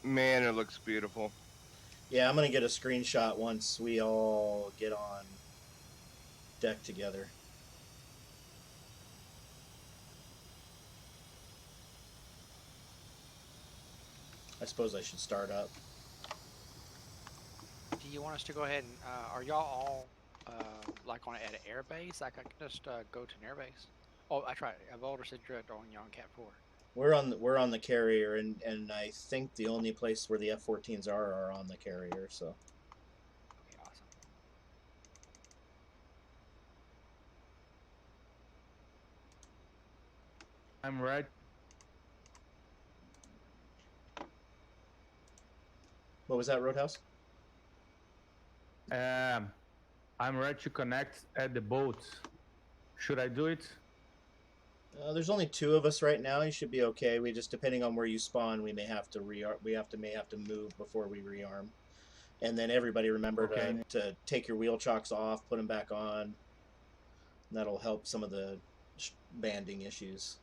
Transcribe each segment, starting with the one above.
Man, it looks beautiful. Yeah, I'm gonna get a screenshot once we all get on deck together. I suppose I should start up. Do you want us to go ahead and are y'all all like at an air base? Like I can just go to an air base. Oh, that's right. I've already said you're on Cat 4. We're on the carrier, and I think the only place where the F-14s are on the carrier. So Okay, awesome. I'm right. what was that, Roadhouse? Um, I'm ready to connect at the boat. Should I do it? There's only two of us right now. You should be okay. We just, depending on where you spawn, we may have to may have to move before we rearm. And then everybody remember Okay. to take your wheel chocks off, put them back on. That'll help some of the banding issues.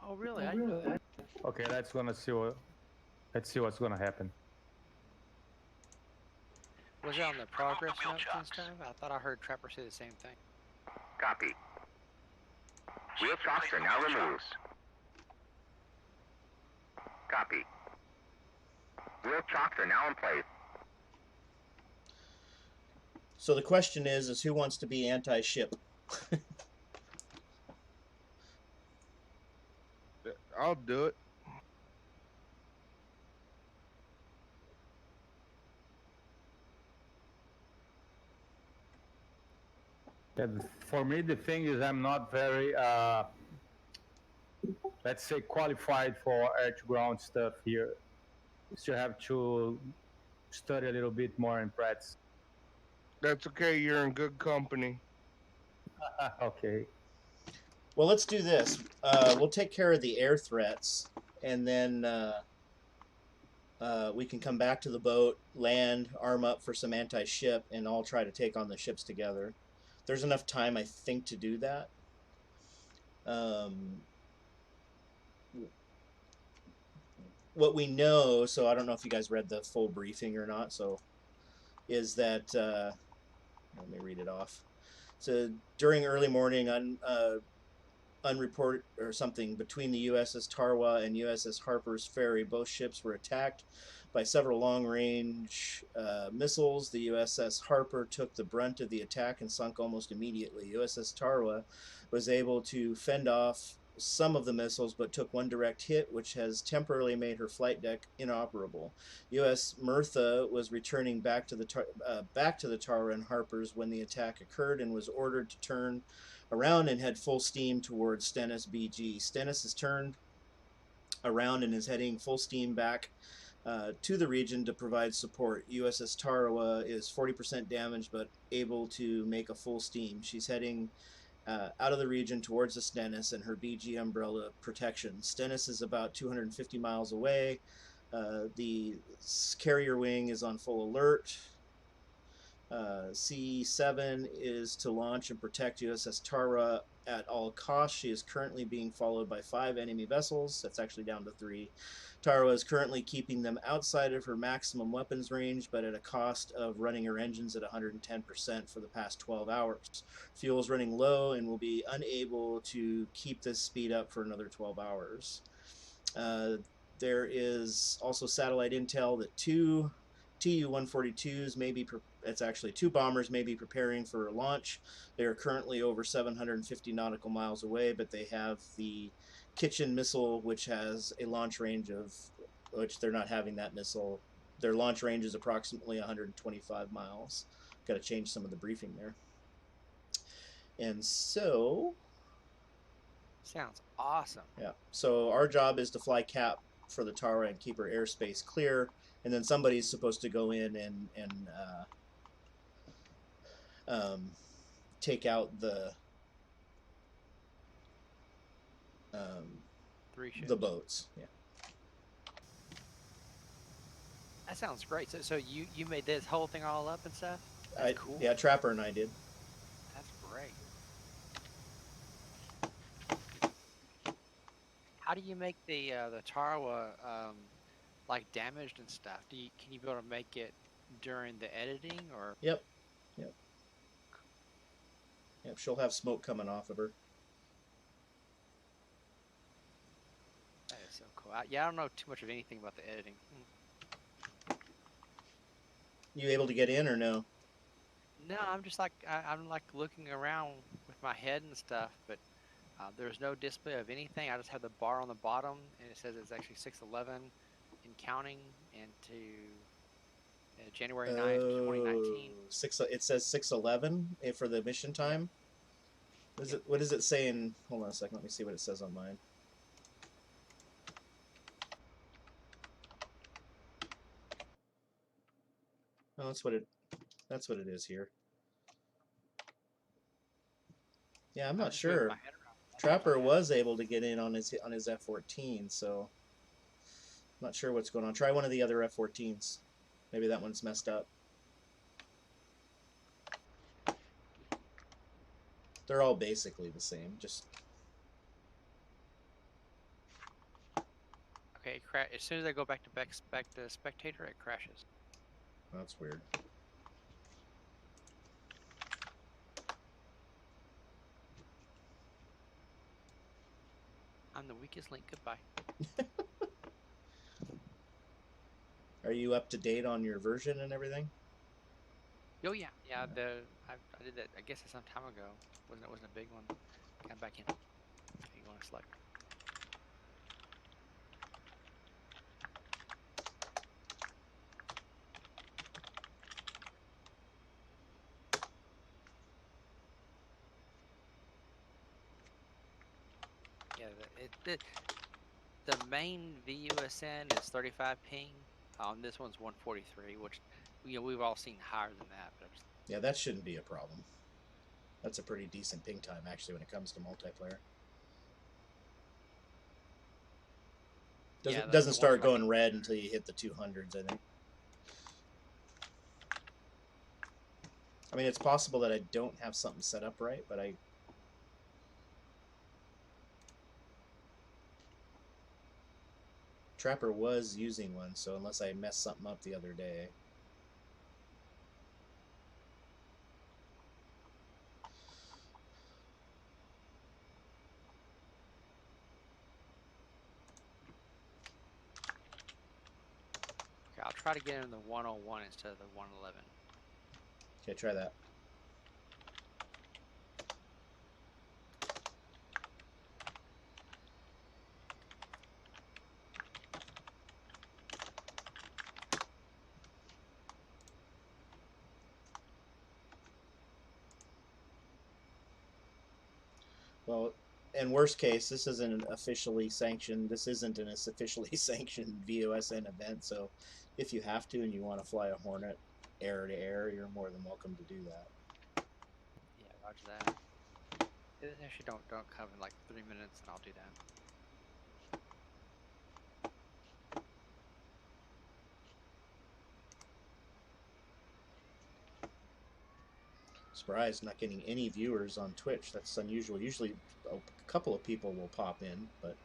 Oh, really? I didn't know that. Okay, let's see what's gonna happen. Was it on the progress notes and stuff? I thought I heard Trapper say the same thing. Copy. Wheel chocks are now removed. Copy. Wheel chocks are now in place. So the question is who wants to be anti-ship? I'll do it. Yeah, for me, the thing is I'm not very, let's say, qualified for air-to-ground stuff here. Still have to study a little bit more in practice. That's okay. You're in good company. Okay. Well, let's do this. We'll take care of the air threats, and then we can come back to the boat, land, arm up for some anti-ship, and all try to take on the ships together. There's enough time, I think, to do that. What we know, so I don't know if you guys read the full briefing or not, so is that, let me read it off. So during early morning, unreported or something between the USS Tarawa and USS Harper's Ferry, both ships were attacked by several long-range missiles. The USS Harper took the brunt of the attack and sunk almost immediately. USS Tarawa was able to fend off some of the missiles, but took one direct hit, which has temporarily made her flight deck inoperable. U.S. Mertha was returning back to the Tarawa and Harper's when the attack occurred and was ordered to turn around and head full steam towards Stennis BG. Stennis has turned around and is heading full steam back to the region to provide support. USS Tarawa is 40% damaged but able to make a full steam. She's heading out of the region towards the Stennis and her BG umbrella protection. Stennis is about 250 miles away. The carrier wing is on full alert. C7 is to launch and protect USS Tara at all costs. She is currently being followed by 5 enemy vessels. That's actually down to 3. Tara is currently keeping them outside of her maximum weapons range, but at a cost of running her engines at 110% for the past 12 hours. Fuel is running low and will be unable to keep this speed up for another 12 hours. There is also satellite intel that 2 Tu-142s may be, it's actually 2 bombers may be preparing for a launch. They are currently over 750 nautical miles away, but they have the Kitchen missile, which has a launch range of, which they're not having that missile. Their launch range is approximately 125 miles. Got to change some of the briefing there. And so, Sounds awesome. yeah. So our job is to fly cap for the Tara and keep her airspace clear, and then somebody's supposed to go in and take out the 3 ships. the boats. Yeah. That sounds great. So you made this whole thing all up and stuff? That's cool. Yeah, Trapper and I did. That's great. How do you make the Tarawa like damaged and stuff, can you be able to make it during the editing or? Yep. She'll have smoke coming off of her. That is so cool. Yeah, I don't know too much of anything about the editing. You able to get in or no? No, I'm just like I'm like looking around with my head and stuff, but there's no display of anything. I just have the bar on the bottom, and it says it's actually 6/11 and counting into January 9th, 2019. It says 6/11 for the mission time. What is it saying? Hold on a second. Let me see what it says on mine. Oh, that's what it is here. Yeah, I'm not sure. Trapper was able to get in on his F14, so I'm not sure what's going on. Try one of the other F14s. Maybe that one's messed up. They're all basically the same. Just Okay, as soon as I go back to spectator, it crashes. that's weird. I'm the weakest link. Goodbye. Are you up to date on your version and everything? Oh yeah. I did that. I guess some time ago. Wasn't a big one. Got back in. Okay, you want to select? Yeah, the main VUSN is 35 ping. This one's 143, which we've all seen higher than that. But Yeah, that shouldn't be a problem. That's a pretty decent ping time actually when it comes to multiplayer. Doesn't start going red until you hit the 200s, I think. I mean, it's possible that I don't have something set up right, but Trapper was using one, so unless I messed something up the other day. Okay, I'll try to get in the 101 instead of the 111. Okay, try that. Well, in worst case, this isn't officially sanctioned. This isn't an officially sanctioned VOSN event. So, if you have to and you want to fly a Hornet air to air, you're more than welcome to do that. Yeah, roger that. Actually, don't come in like 3 minutes, and I'll do that. Surprised not getting any viewers on Twitch. That's unusual. Usually a couple of people will pop in, but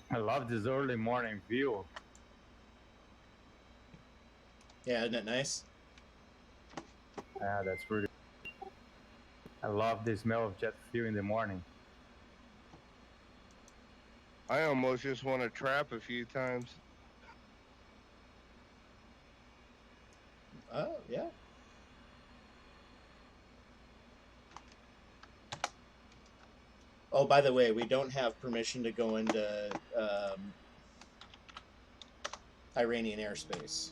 I love this early morning view. yeah, isn't it nice? Yeah, that's really. I love the smell of jet fuel in the morning. I almost just want to trap a few times. Oh, yeah. Oh, by the way, we don't have permission to go into Iranian airspace.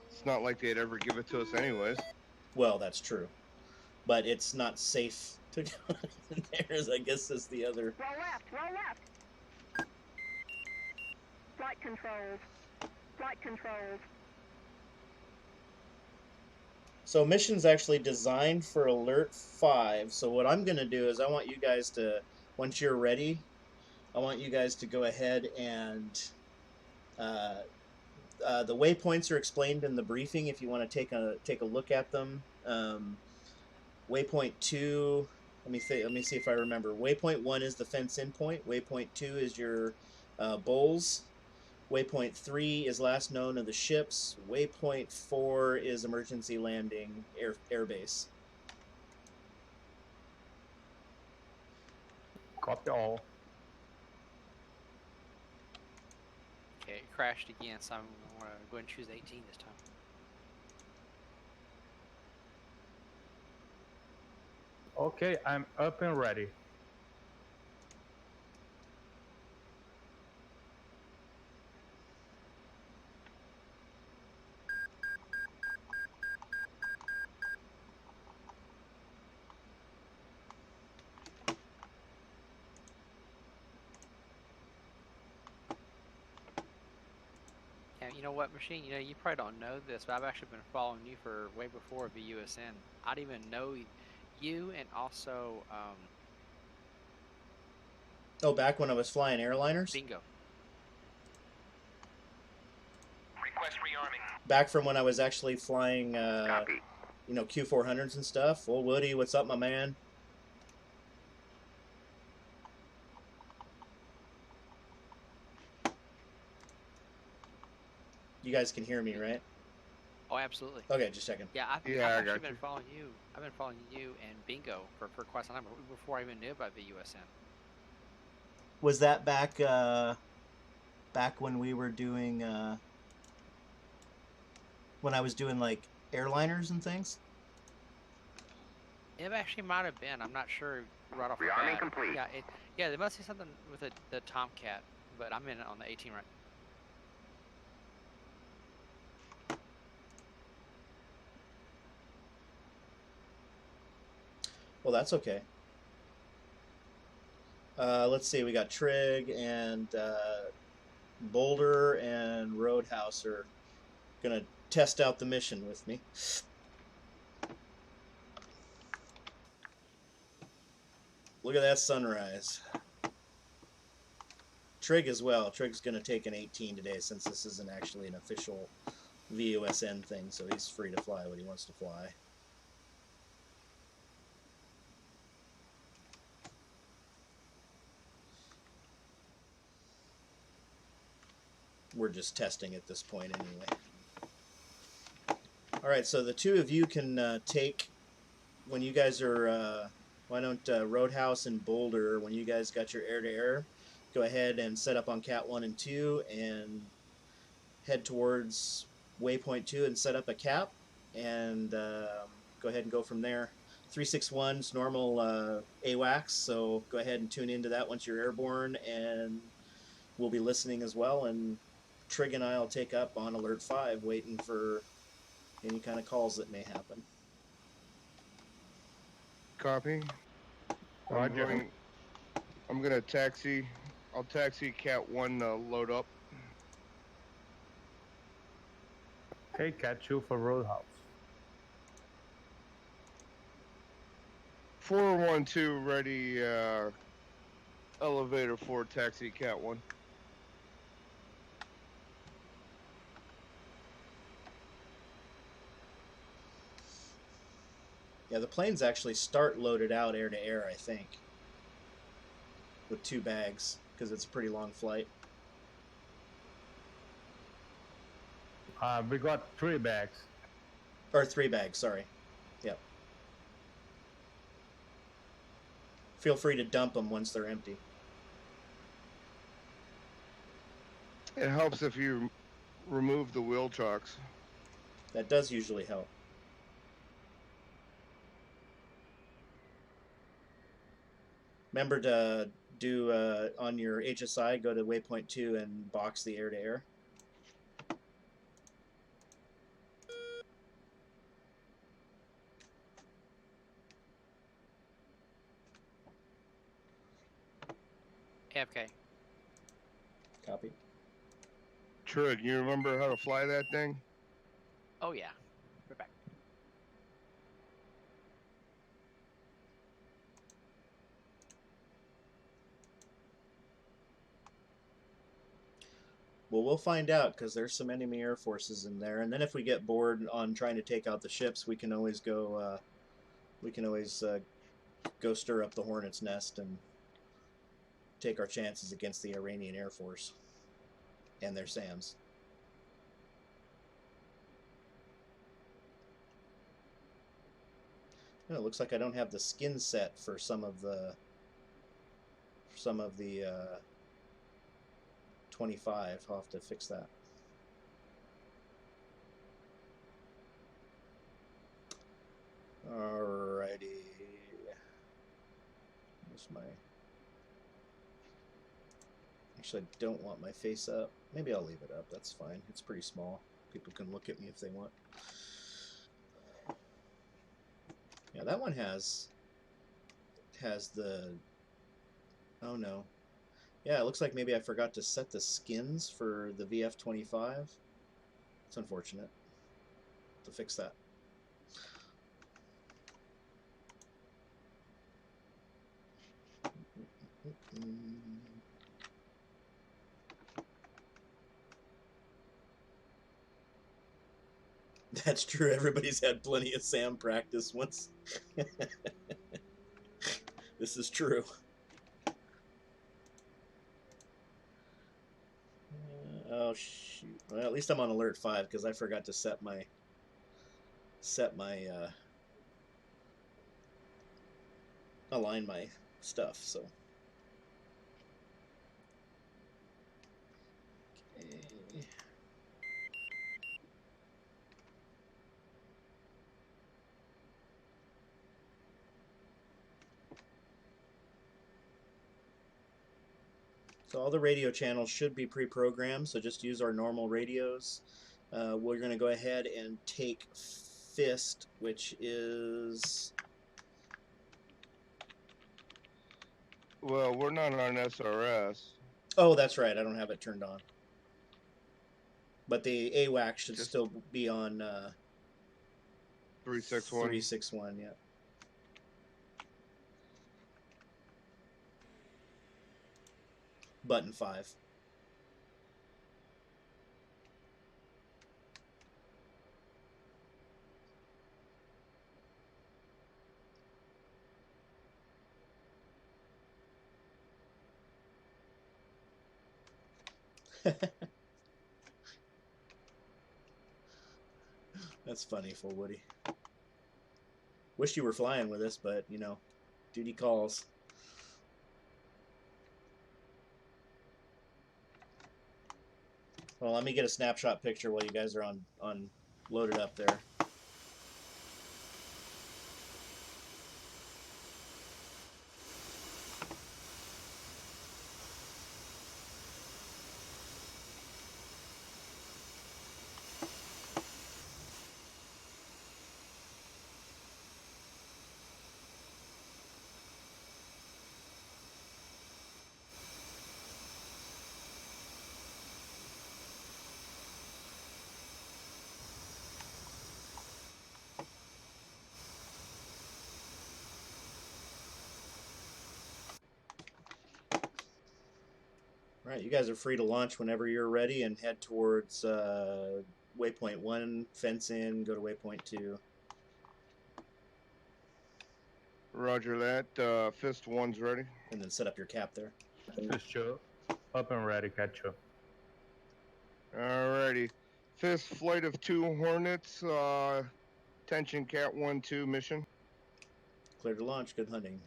It's not like they'd ever give it to us anyways. Well, that's true. But it's not safe to go in there, I guess is the other. Roll left, roll left. Flight controls. Flight controls. So mission's actually designed for alert 5. So what I'm going to do is I want you guys to, once you're ready, I want you guys to go ahead and the waypoints are explained in the briefing if you want to take a look at them. Waypoint 2, let me see if I remember. Waypoint 1 is the fence in point. Waypoint 2 is your bowls. Waypoint 3 is last known of the ships. Waypoint 4 is emergency landing airbase. Copy all. Okay, it crashed again, so I'm going to go ahead and choose 18 this time. Okay, I'm up and ready. Yeah, you know what, Machine? You know, you probably don't know this, but I've actually been following you for way before VUSN. I didn't even know you, and also Oh, back when I was flying airliners? Bingo. Request rearming. Back from when I was actually flying, Copy. you know, Q400s and stuff. Well, Woody, what's up, my man? You guys can hear me, right? Oh, absolutely. Okay, just checking. Yeah, I've Yeah, I actually got been you. following you. I've been following you and Bingo for quite some time before I even knew about VUSN. Was that back back when we were doing when I was doing like airliners and things? It actually might have been. I'm not sure right off the Rearming bat. complete. Yeah, there must be something with the Tomcat, but I'm in it on the 18 right. Well, that's okay. Let's see, we got Trig and Boulder and Roadhouse are gonna test out the mission with me. Look at that sunrise. Trig as well. Trig's gonna take an 18 today since this isn't actually an official VUSN thing, so he's free to fly what he wants to fly. We're just testing at this point anyway. All right, so the two of you can take, when you guys are, why don't Roadhouse and Boulder, when you guys got your air-to-air, go ahead and set up on Cat 1 and 2 and head towards Waypoint 2 and set up a cap, and go ahead and go from there. 361's normal AWACS, so go ahead and tune into that once you're airborne, and we'll be listening as well, and Trig and I will take up on Alert 5, waiting for any kind of calls that may happen. Copy. Roger. I'm gonna taxi. I'll taxi Cat 1 load up. Okay, Cat 2 for Roadhouse. 412 ready. Elevator for taxi Cat 1. Yeah, the planes actually start loaded out air-to-air, I think, with 2 bags, because it's a pretty long flight. We got 3 bags. Or 3 bags, sorry. Yep. Feel free to dump them once they're empty. It helps if you remove the wheel chocks. That does usually help. Remember to do on your HSI, go to Waypoint 2 and box the air-to-air. AFK. Copy. Trig, you remember how to fly that thing? Oh yeah. We're back. Well, we'll find out because there's some enemy air forces in there, and then if we get bored on trying to take out the ships, we can always go. Go stir up the Hornet's nest and take our chances against the Iranian Air Force and their SAMs. Oh, it looks like I don't have the skin set for some of the 25. I'll have to fix that. Alrighty. Where's my... Actually, I don't want my face up. Maybe I'll leave it up. That's fine. It's pretty small. People can look at me if they want. Yeah, that one has the... Oh no. Yeah, it looks like maybe I forgot to set the skins for the VF-25. It's unfortunate. To fix that. That's true. Everybody's had plenty of SAM practice once. This is true. Oh shoot! Well, at least I'm on alert 5 because I forgot to set my align my stuff. So. Okay. So all the radio channels should be pre-programmed, so just use our normal radios. We're going to go ahead and take Fist, which is... Well, we're not on SRS. Oh, that's right. I don't have it turned on. But the AWAC should still be on 361. 361, yeah. Button 5. That's funny, Full Woody. Wish you were flying with us, but, you know, duty calls. Well, let me get a snapshot picture while you guys are on loaded up there. All right, you guys are free to launch whenever you're ready and head towards waypoint 1, fence in, go to waypoint 2. Roger that. Fist 1's ready. And then set up your cap there. Fist 2, up and ready, catch you. Alrighty. Fist flight of 2 Hornets. Tension Cat 1-2 mission. Clear to launch. Good hunting.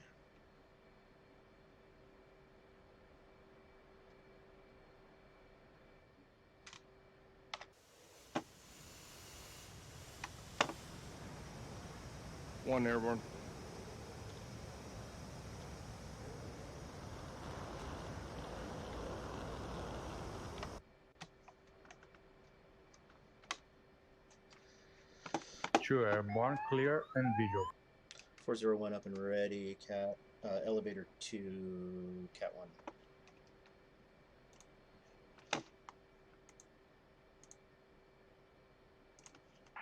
One airborne. Two airborne, clear and visual. 401 up and ready. Cat elevator 2, Cat 1.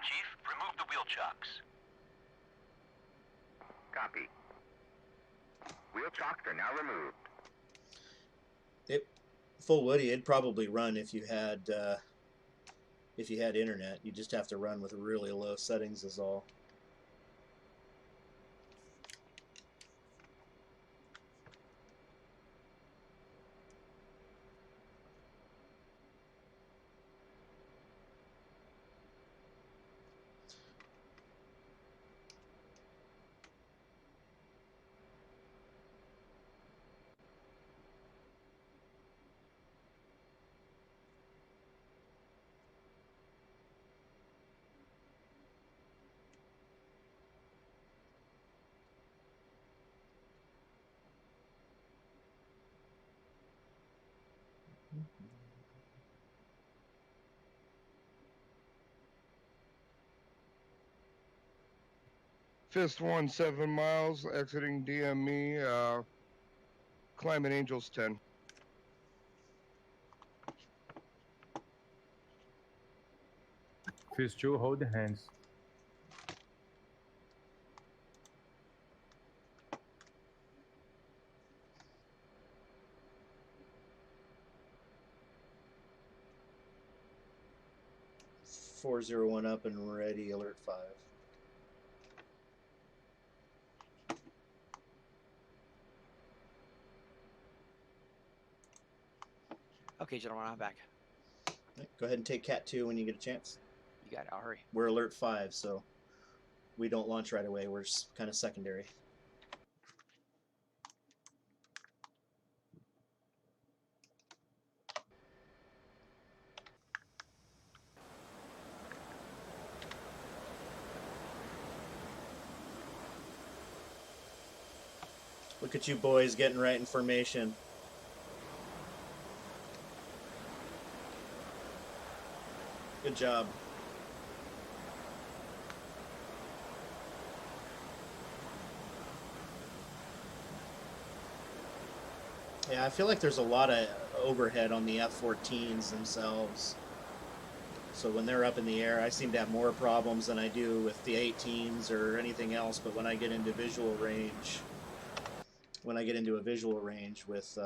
Chief, remove the wheel chocks. Copy. Wheel chocks are now removed. Full Woody, it'd probably run if you had internet. You just have to run with really low settings is all. Fist 1, 7 miles, exiting DME, climbing Angels 10. Fist 2, hold the hands. Four 401 up and ready, alert 5. Okay, gentlemen, I'm back. Right, go ahead and take Cat 2 when you get a chance. You got it. I'll hurry. We're alert 5, so we don't launch right away. We're kind of secondary. Look at you boys getting right in formation. Good job. Yeah, I feel like there's a lot of overhead on the F-14s themselves. So when they're up in the air, I seem to have more problems than I do with the 18s or anything else. But when I get into visual range, with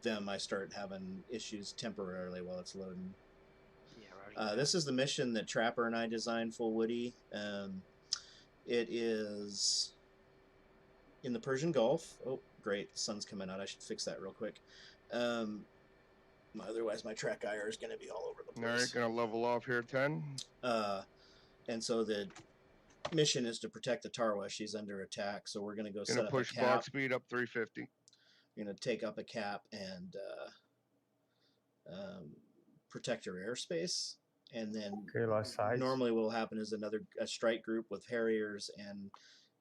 them, I start having issues temporarily while it's loading. Yeah, Roger. This is the mission that Trapper and I designed, Full Woody. It is in the Persian Gulf. Oh, great. The sun's coming out. I should fix that real quick. Otherwise, my track IR is going to be all over the place. All right, gonna level off here, 10. And so the mission is to protect the Tarwa. She's under attack, so we're going to go set Gonna up push a cap. box speed up 350. We're going to take up a cap and protect her airspace. And then Okay, lost sights. normally what will happen is a strike group with Harriers and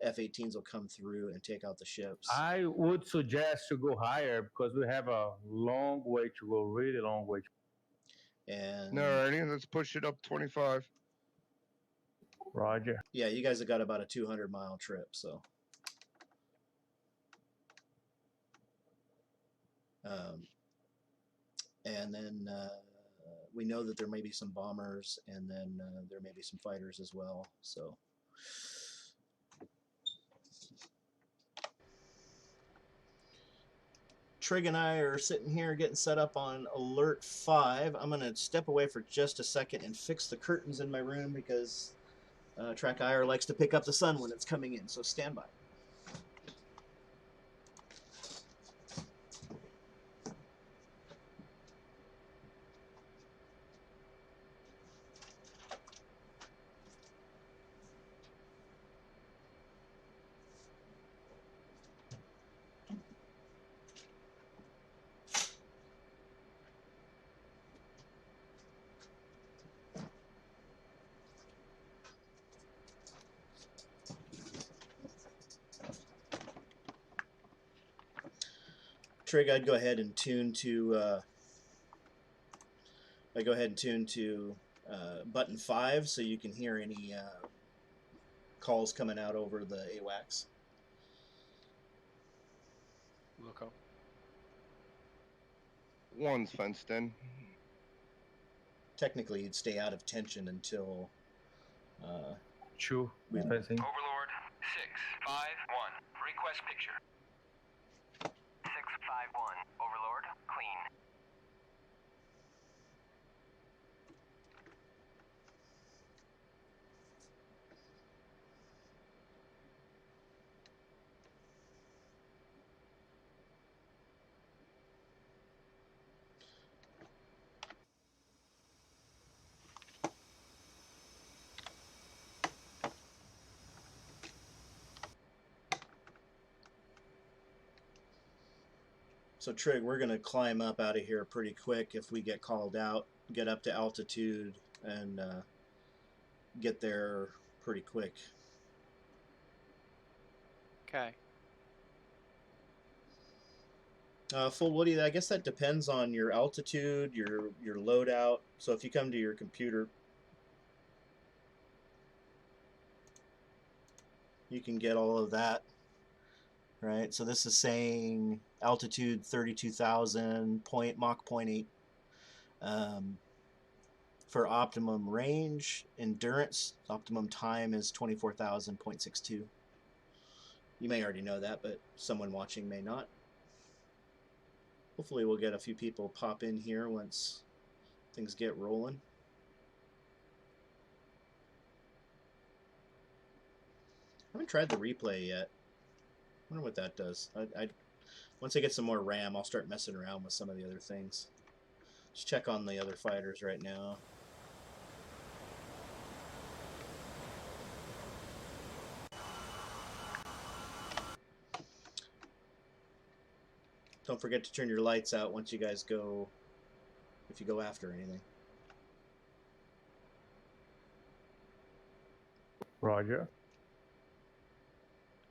F-18s will come through and take out the ships. I would suggest to go higher because we have a long way to go, really long way. And Alrighty, let's push it up 25. Roger. yeah, you guys have got about a 200-mile trip, so. And then we know that there may be some bombers, and then there may be some fighters as well. So Trig and I are sitting here getting set up on alert 5. I'm going to step away for just a second and fix the curtains in my room because Track IR likes to pick up the sun when it's coming in, so stand by. Trig, I'd go ahead and tune to button 5 so you can hear any calls coming out over the AWACS. Wilco. 1's fenced in. Technically, you'd stay out of tension until 2, we- fencing. Overlord 651. Request picture. 651. Overlord, clean. So Trig, we're going to climb up out of here pretty quick if we get called out, get up to altitude, and get there pretty quick. Okay. Full Woody, I guess that depends on your altitude, your loadout. So if you come to your computer, you can get all of that. Right, so this is saying altitude 32,000, Mach 0.8. For optimum range, endurance, optimum time is 24,000.62. You may already know that, but someone watching may not. Hopefully we'll get a few people pop in here once things get rolling. I haven't tried the replay yet. I wonder what that does. Once I get some more RAM, I'll start messing around with some of the other things. Just check on the other fighters right now. Don't forget to turn your lights out once you guys go, if you go after anything. Roger.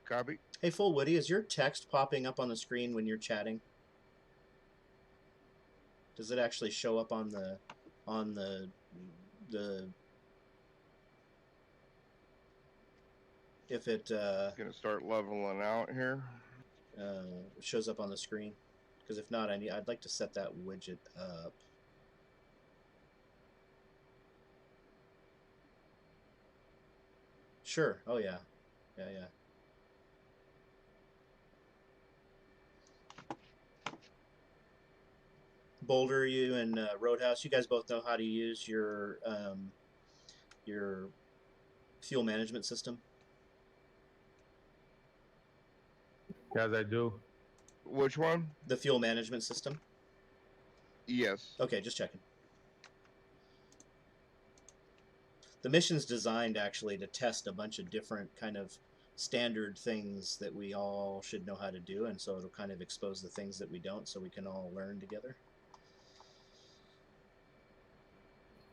Copy. Hey, Full Woody, is your text popping up on the screen when you're chatting? Does it actually show up on the if it Gonna start leveling out here. shows up on the screen? Because if not, I'd like to set that widget up. Sure. Oh yeah, yeah. Boulder, you and Roadhouse, you guys both know how to use your fuel management system. Yes, I do. Which one? The fuel management system. Yes. Okay, just checking. The mission's designed actually to test a bunch of different kind of standard things that we all should know how to do, and so it'll kind of expose the things that we don't, so we can all learn together.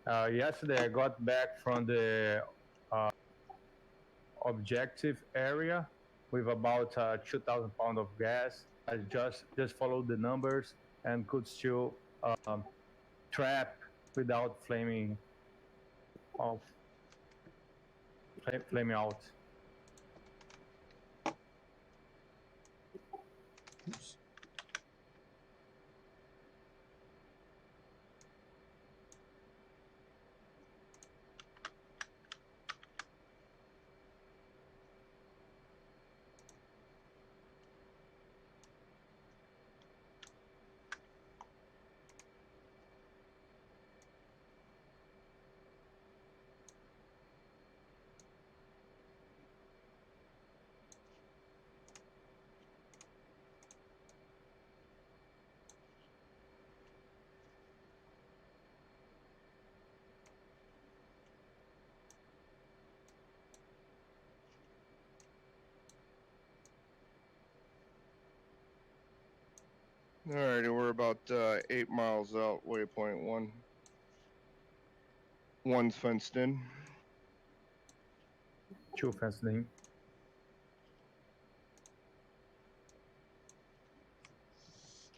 Yesterday I got back from the objective area with about 2,000 pounds of gas. I just followed the numbers and could still trap without flaming off, flaming out. Oops. Alrighty, we're about 8 miles out, waypoint 1. One's fenced in. 2 fenced in.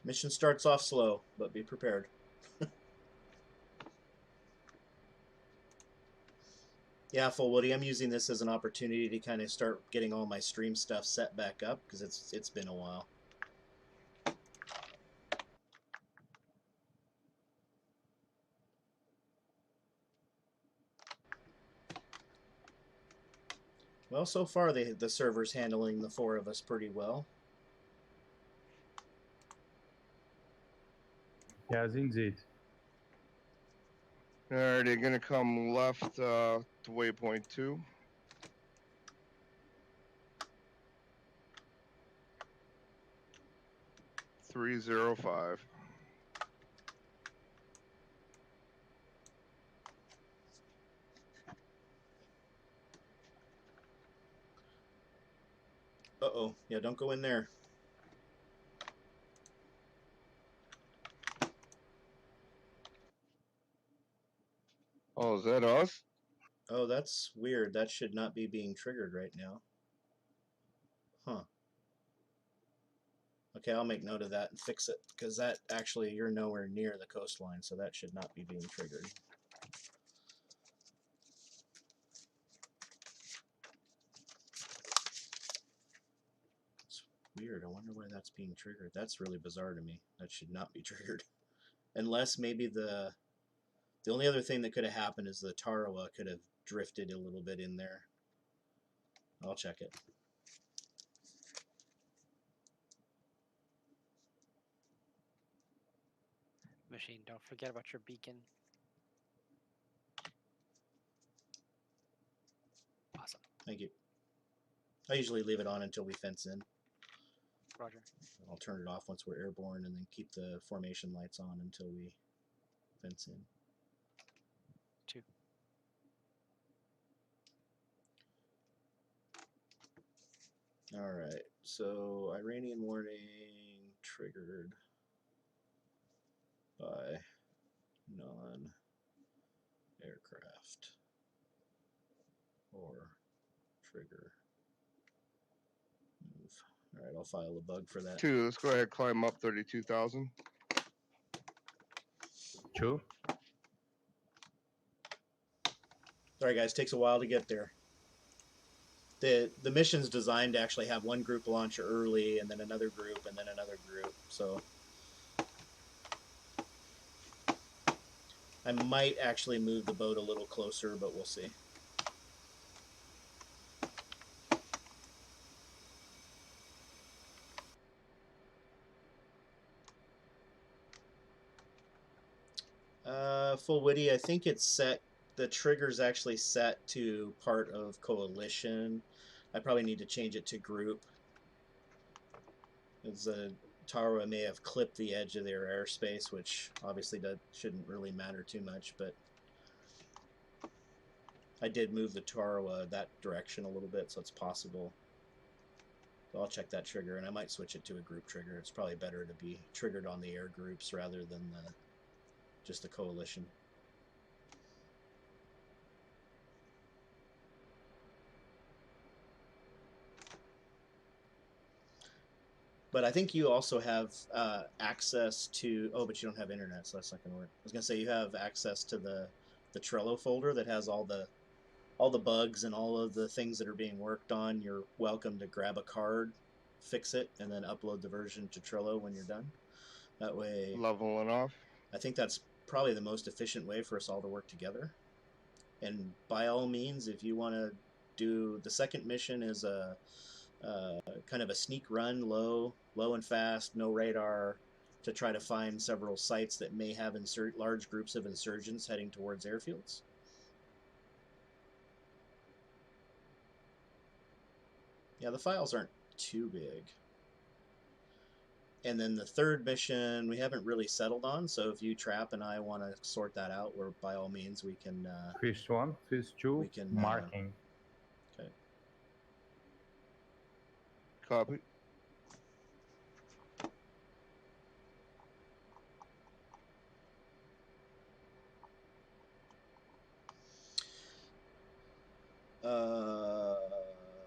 Mission starts off slow, but be prepared. Yeah, Full Woody, I'm using this as an opportunity to kind of start getting all my stream stuff set back up because it's been a while. Well, so far the server's handling the 4 of us pretty well. Yes, indeed. Alright, they're gonna come left to waypoint 2. Three 305. Uh-oh. Yeah, don't go in there. Oh, is that us? Oh, that's weird. That should not be being triggered right now. Huh. Okay, I'll make note of that and fix it, because that actually, you're nowhere near the coastline, so that should not be being triggered. It's weird. I wonder why that's being triggered. That's really bizarre to me. That should not be triggered. Unless maybe the only other thing that could have happened is the Tarawa could have drifted a little bit in there. I'll check it. Machine, don't forget about your beacon. Awesome. Thank you. I usually leave it on until we fence in. Roger. I'll turn it off once we're airborne and then keep the formation lights on until we fence in. 2. Alright, so Iranian warning triggered by non-aircraft or trigger move. Alright, I'll file a bug for that. 2, let's go ahead, climb up 32,000. 2. Sorry guys, takes a while to get there. The mission's designed to actually have one group launch early and then another group and then another group, so I might actually move the boat a little closer, but we'll see. Full Witty, I think it's set, the trigger's actually set to part of Coalition. I probably need to change it to group. Because the Tarawa may have clipped the edge of their airspace, which obviously shouldn't really matter too much, but I did move the Tarawa that direction a little bit, so it's possible. So I'll check that trigger, and I might switch it to a group trigger. It's probably better to be triggered on the air groups rather than just the Coalition. But I think you also have access to, oh, but you don't have internet, so that's not going to work. I was going to say you have access to the Trello folder that has all the bugs and all of the things that are being worked on. You're welcome to grab a card, fix it, and then upload the version to Trello when you're done. That way, Leveling off. I think that's probably the most efficient way for us all to work together. And by all means, if you want to do, the second mission is a kind of a sneak run, low and fast, no radar, to try to find several sites that may have large groups of insurgents heading towards airfields. Yeah, the files aren't too big. And then the third mission we haven't really settled on, so if you, Trap, and I want to sort that out, we're by all means we can. Fish 1, Fish 2, we can, marking. Okay. Copy.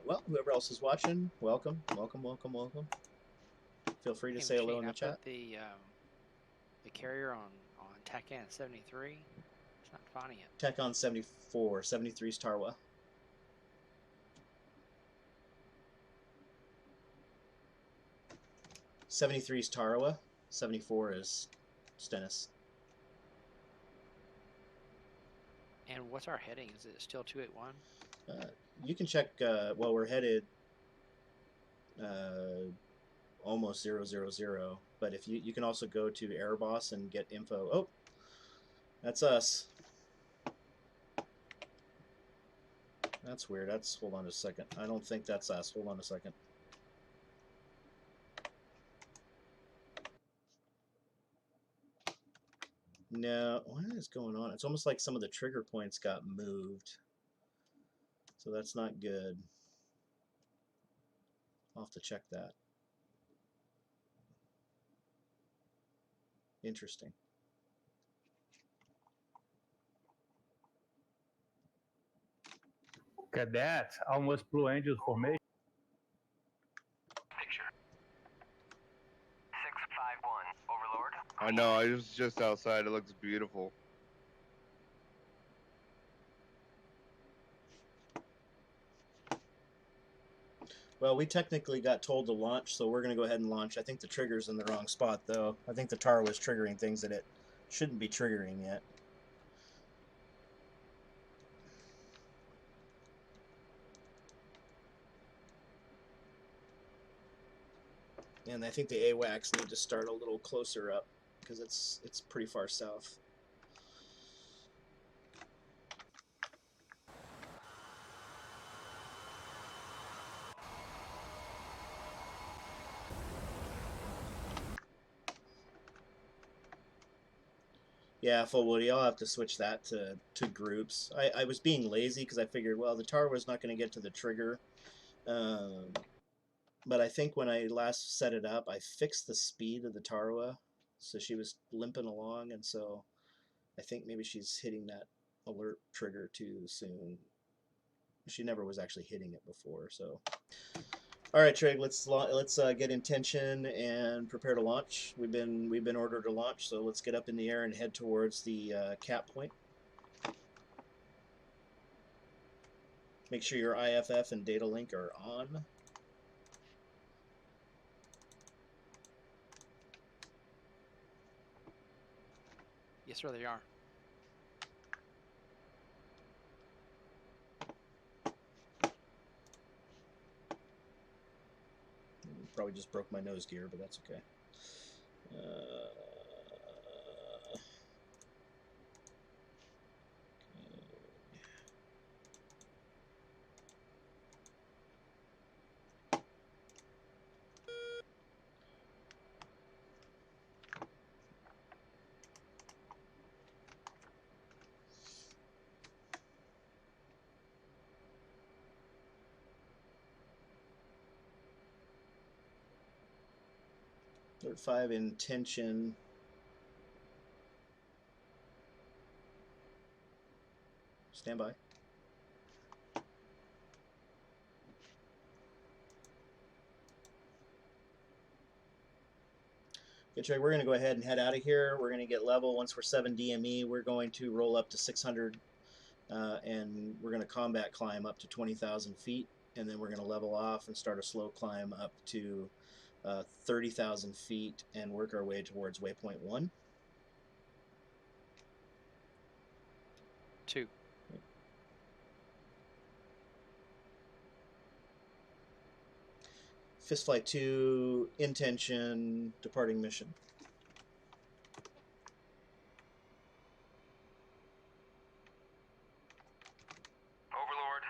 Well, whoever else is watching, welcome. Feel free to Hey, say hello Machine, in the I chat. put the carrier on TACAN 73. It's not finding it. TechOn 74, 73's Tarwa. '73's Tarawa, 74 is Stennis. And what's our heading? Is it still 281? You can check. Well, we're headed almost 000. But if you can also go to Airboss and get info. Oh, that's us. That's weird. That's hold on a second. I don't think that's us. Hold on a second. No, what is going on? It's almost like some of the trigger points got moved. So that's not good. I'll have to check that. Interesting. Cadet, almost Blue Angels formation. Picture. 651, Overlord. I know. I was just outside. It looks beautiful. Well, we technically got told to launch, so we're going to go ahead and launch. I think the trigger's in the wrong spot, though. I think the TAR was triggering things that it shouldn't be triggering yet. And I think the AWACS need to start a little closer up because it's pretty far south. Yeah, full Woody, I'll have to switch that to groups. I was being lazy because I figured, well, the TAR was not going to get to the trigger. But I think when I last set it up, I fixed the speed of the Tarwa, so she was limping along, and so I think maybe she's hitting that alert trigger too soon. She never was actually hitting it before, so. All right, Trig, let's get in tension and prepare to launch. We've been ordered to launch, so let's get up in the air and head towards the cap point. Make sure your IFF and data link are on. Yes, sir, they are. Probably just broke my nose gear, but that's okay. 5 intention. Stand by. Okay, Trey, we're going to go ahead and head out of here. We're going to get level. Once we're 7 DME, we're going to roll up to 600, and we're going to combat climb up to 20,000 feet, and then we're going to level off and start a slow climb up to 30,000 feet and work our way towards waypoint 1. 2. Fist Flight 2, intention, departing mission. Overlord,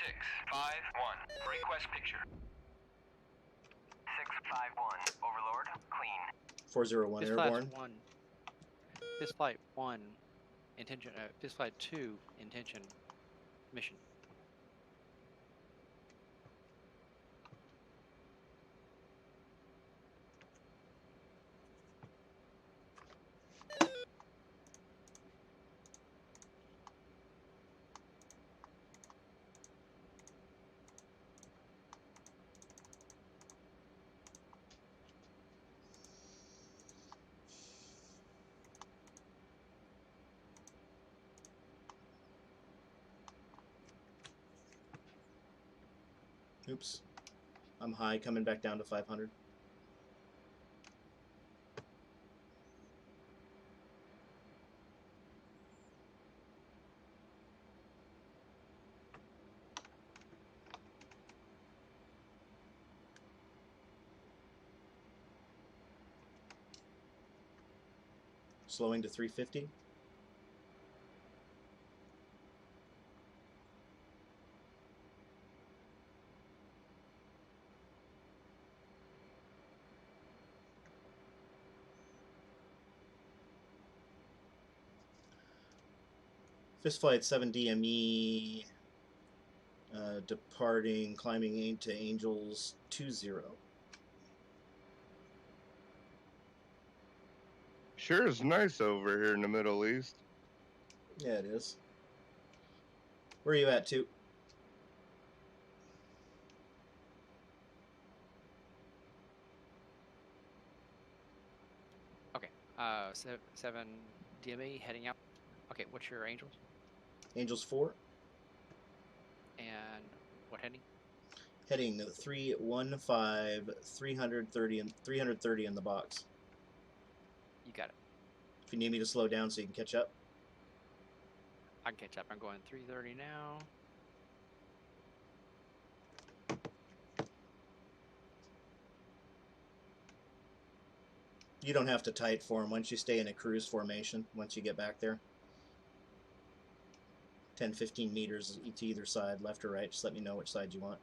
651, request picture. 651, Overlord, clean. 401 Fist flight airborne. 1. Fist flight 1, intention. Fist flight 2, intention, mission. Oops. I'm high, coming back down to 500. Slowing to 350. Fist flight 7 DME, departing, climbing to Angels 20. Sure is nice over here in the Middle East. Yeah, it is. Where are you at, too? Okay. 7 DME heading out. Okay, what's your angels? Angels 4. And what heading? Heading 315, 330, and 330 in the box. You got it. If you need me to slow down so you can catch up. I can catch up. I'm going 330 now. You don't have to tight form once you stay in a cruise formation, once you get back there. 10, 15 meters to either side, left or right. Just let me know which side you want.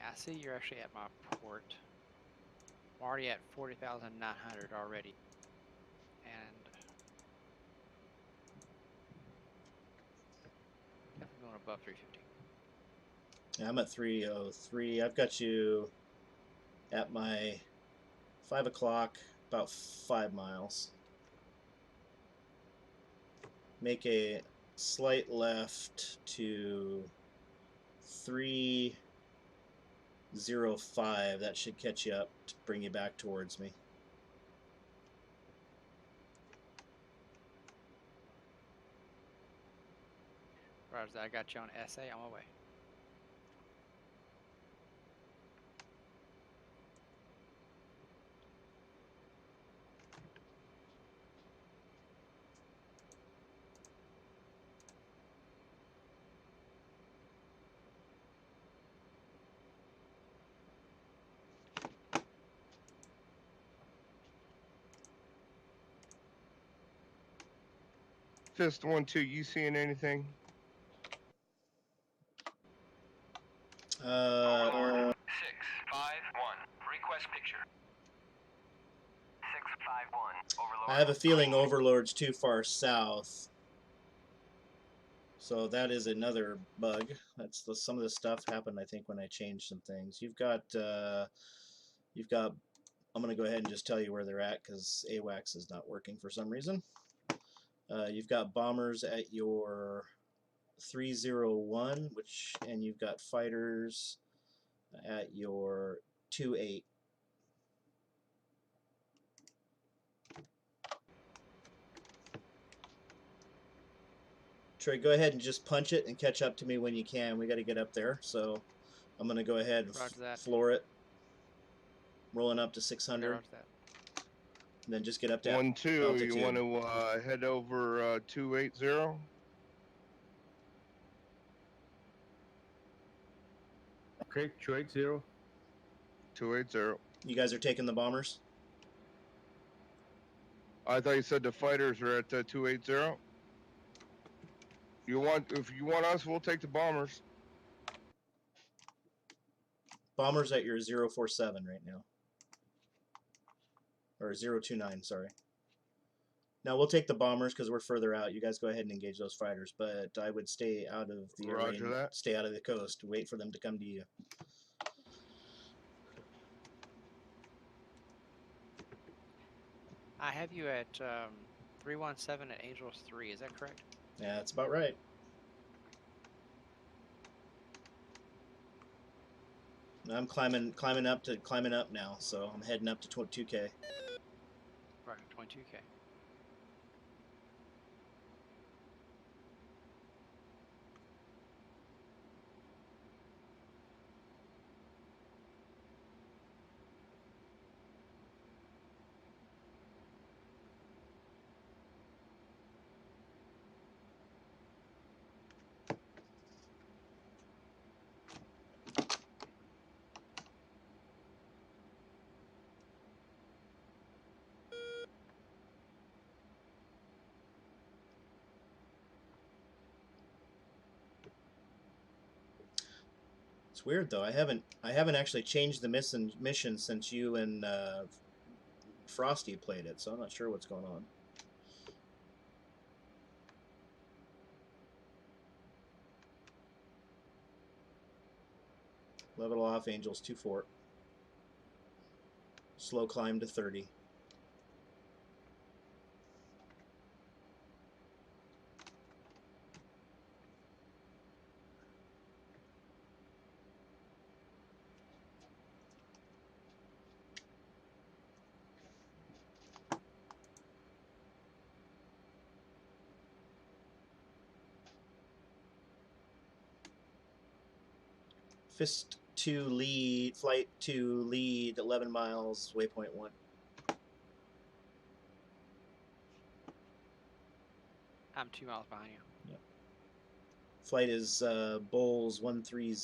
Okay, I see you're actually at my port. I'm already at 40,900 already. And definitely going above 350. Yeah, I'm at 303. I've got you at my 5 o'clock, about 5 miles. Make a slight left to 305. That should catch you up to bring you back towards me. Roger that. I got you on SA on my way. Fist 1-2, you seeing anything? Overlord 651. Request picture. 651. Overlord. I have a feeling Overlord's too far south. So that is another bug. That's some of the stuff happened, I think, when I changed some things. You've got, I'm going to go ahead and just tell you where they're at because AWACS is not working for some reason. You've got bombers at your 301, and you've got fighters at your 28. Troy, go ahead and just punch it and catch up to me when you can. We got to get up there, so I'm going to go ahead and Roger that. floor it. Rolling up to Okay, 600. roger that. And then just get up to 1-2, you altitude. want to head over 280? Okay, 280. 280. You guys are taking the bombers? I thought you said the fighters are at 280. If you want us, we'll take the bombers. Bombers at your 047 right now. Or 029, sorry. Now we'll take the bombers because we're further out. You guys go ahead and engage those fighters, but I would stay out of the Roger area, that. stay out of the coast. Wait for them to come to you. I have you at 317 at Angels 3. Is that correct? Yeah, that's about right. I'm climbing up now, so I'm heading up to 2K. Right, 22K. It's weird though. I haven't actually changed the mission since you and Frosty played it, so I'm not sure what's going on. Level off, Angels 2-4. Slow climb to 30. Flight 2 lead 11 miles, waypoint 1. I'm 2 miles behind you. Yep. Flight is Bulls 130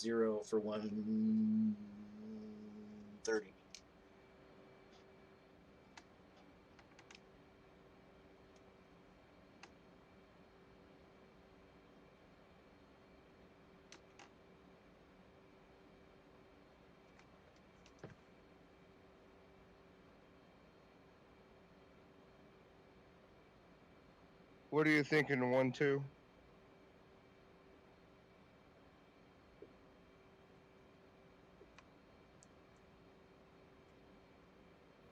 for 130. What are you thinking, 1-2?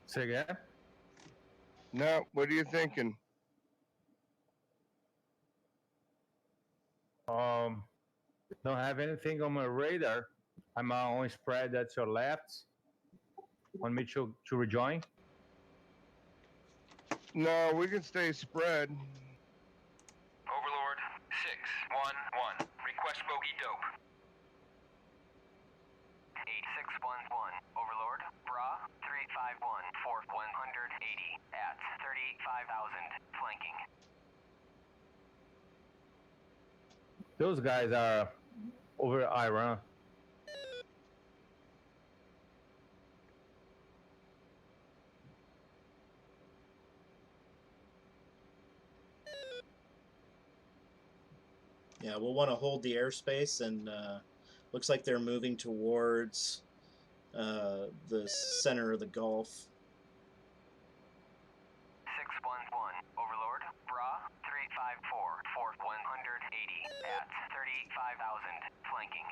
Say again? No, what are you thinking? Don't have anything on my radar. I'm on spread at your left. Want me to rejoin? No, we can stay spread. Overlord 611. Request bogey dope. 8611. Overlord. Bra 351 for 180 at 35,000. Flanking. Those guys are over Iran. Yeah, we'll want to hold the airspace, and looks like they're moving towards the center of the Gulf. 611. Overlord. Bra 354 for 180 at 35,000. Flanking.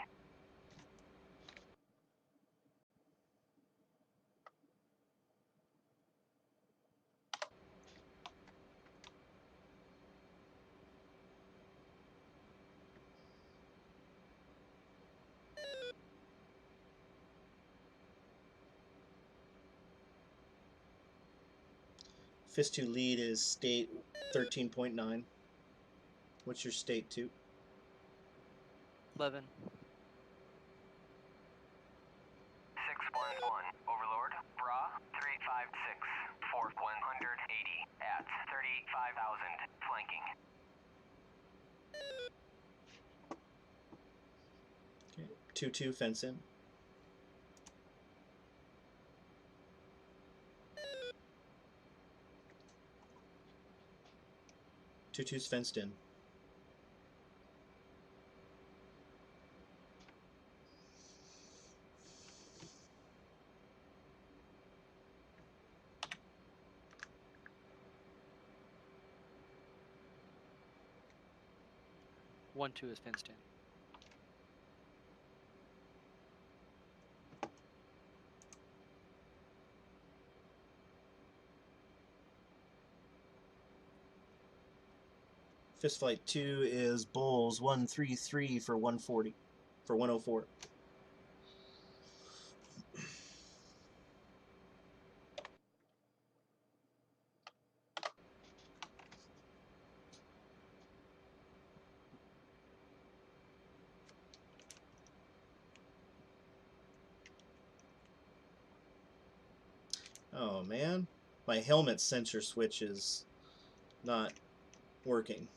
Fist 2 lead is state 13.9. What's your state 2? 11. 611. Overlord. Bra 356 for 180 at 35,000. Flanking. Okay. 2-2 fence in. 2-2's fenced in. One two is fenced in. Fist Flight 2 is Bulls 133 for 140, for 104. Oh man, my helmet sensor switch is not working.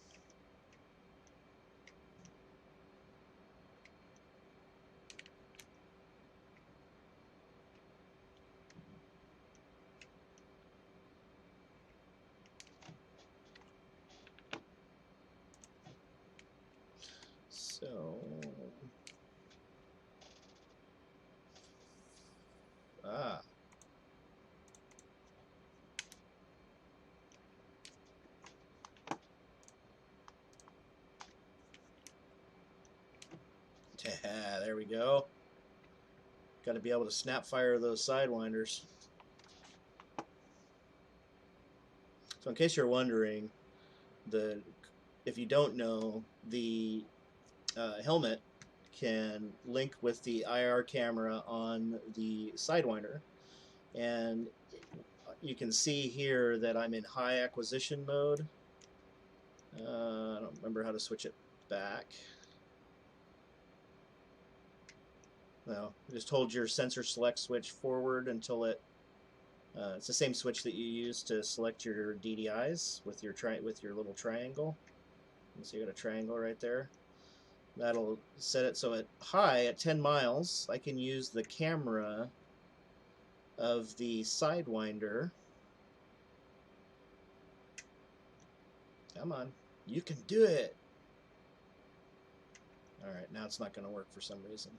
So, there we go. Got to be able to snap fire those sidewinders. So in case you're wondering, if you don't know, the helmet can link with the IR camera on the Sidewinder, and you can see here that I'm in high acquisition mode. I don't remember how to switch it back. No, just hold your sensor select switch forward until it's the same switch that you use to select your DDIs with your little triangle. You see, you got a triangle right there. That'll set it so at high, at 10 miles, I can use the camera of the Sidewinder. Come on, you can do it. All right, now it's not going to work for some reason.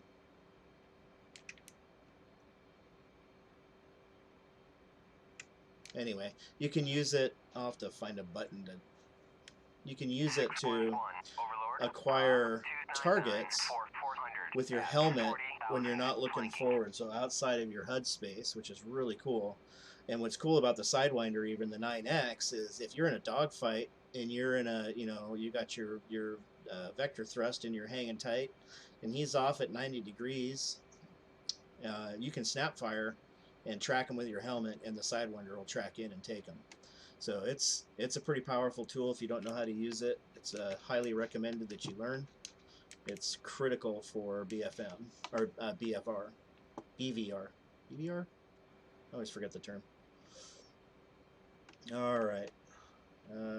Anyway, you can use it. I'll have to find a button to. You can use it to acquire targets with your helmet when you're not looking forward, so outside of your HUD space, which is really cool. And what's cool about the Sidewinder, even the 9X, is if you're in a dogfight and you're in a, you got your vector thrust and you're hanging tight, and he's off at 90 degrees, you can snap fire and track him with your helmet, and the Sidewinder will track in and take him. So it's a pretty powerful tool. If you don't know how to use it, it's highly recommended that you learn. It's critical for BFM or BFR, BVR, BVR. I always forget the term. All right.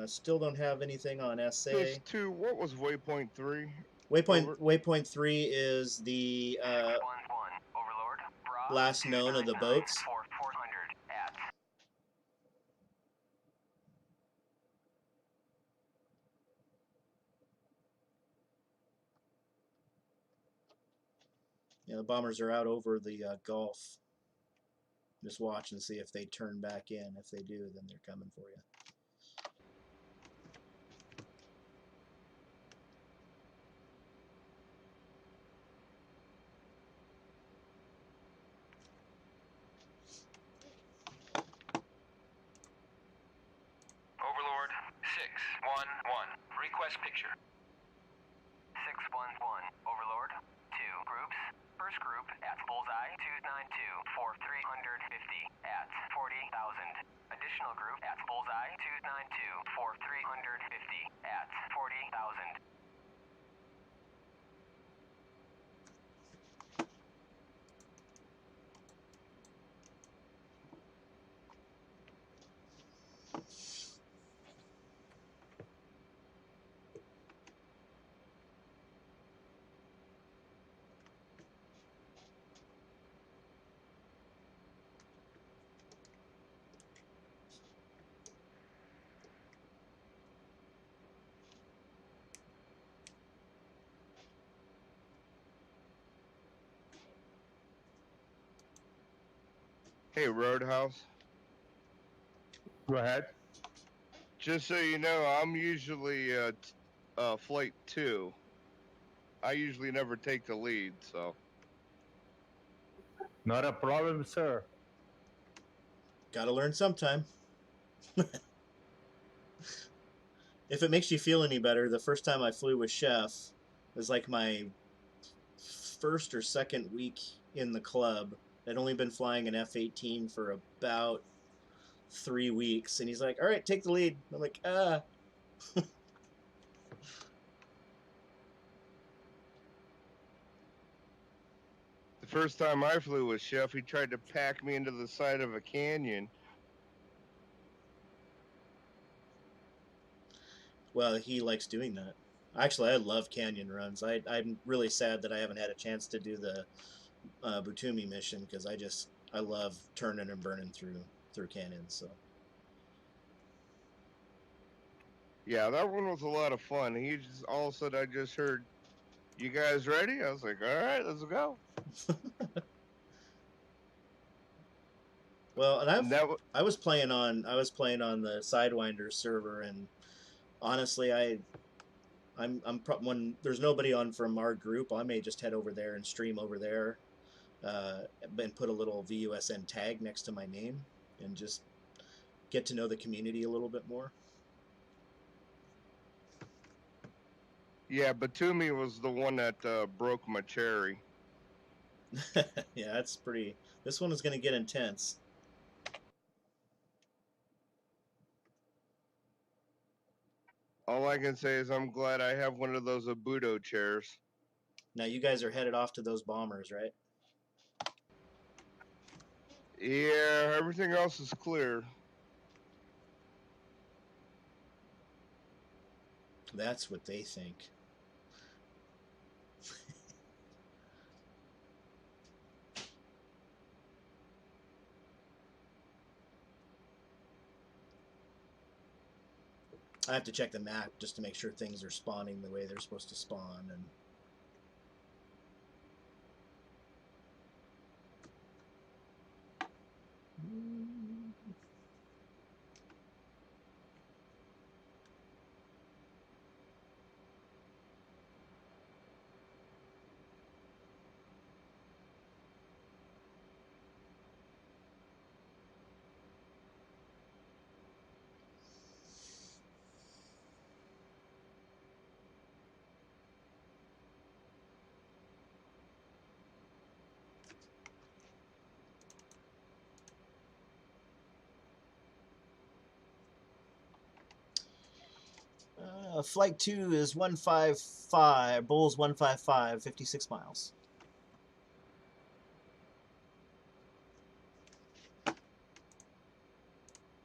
Still don't have anything on SA. Just 2, what was waypoint 3? Waypoint 3 is the last known of the boats. The bombers are out over the Gulf. Just watch and see if they turn back in. If they do, then they're coming for you. Overlord 611. Request picture. 611. Overlord. 2 groups. First group at Bullseye 292 for 350 at 40,000. Additional group at Bullseye 292 for 350 at 40,000. Hey, Roadhouse. Go ahead. Just so you know, I'm usually flight 2. I usually never take the lead, so. Not a problem, sir. Got to learn sometime. If it makes you feel any better, the first time I flew with Chef was like my first or second week in the club. I'd only been flying an F-18 for about 3 weeks, and he's like, "All right, take the lead." I'm like, "Ah." The first time I flew with Chef, he tried to pack me into the side of a canyon. Well, he likes doing that. Actually, I love canyon runs. I'm really sad that I haven't had a chance to do the Butumi mission because I love turning and burning through canyons. So Yeah, that one was a lot of fun. He just all of a sudden I just heard, "You guys ready?" I was like, "All right, let's go." well, and And that I was playing on the Sidewinder server, and honestly, when there's nobody on from our group, I may just head over there and stream over there, and put a little VUSN tag next to my name and just get to know the community a little bit more. yeah, Batumi was the one that broke my cherry. Yeah, that's pretty. This one is going to get intense. All I can say is I'm glad I have one of those Abudo chairs. Now you guys are headed off to those bombers, right? Yeah, everything else is clear. That's what they think. I have to check the map just to make sure things are spawning the way they're supposed to spawn. And Flight 2 is 155, Bulls 155, 56 miles.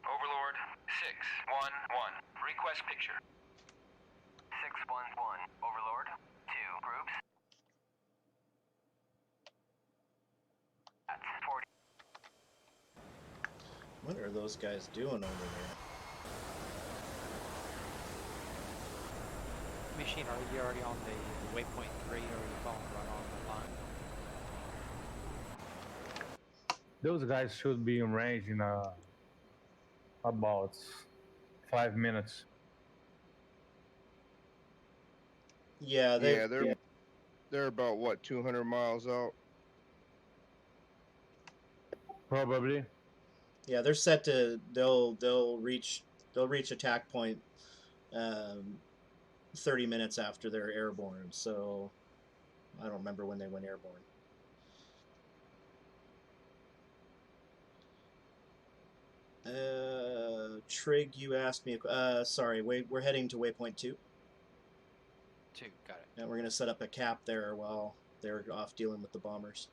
Overlord 611. Request picture. 611. Overlord. 2 groups. That's 40. What are those guys doing over there? Machine, are you already on the waypoint 3 or are you falling right on the line? Those guys should be in range in about 5 minutes. Yeah, They're about what, 200 miles out. Probably. yeah, they're set to they'll reach attack point 30 minutes after they're airborne. So I don't remember when they went airborne. Trig, you asked me. Sorry, we're heading to waypoint 2. 2, got it. And we're going to set up a cap there while they're off dealing with the bombers.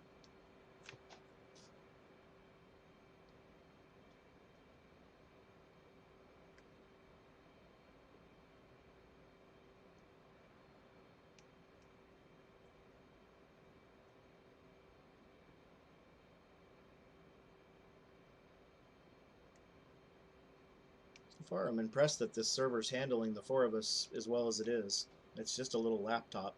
So far, I'm impressed that this server's handling the 4 of us as well as it is. It's just a little laptop.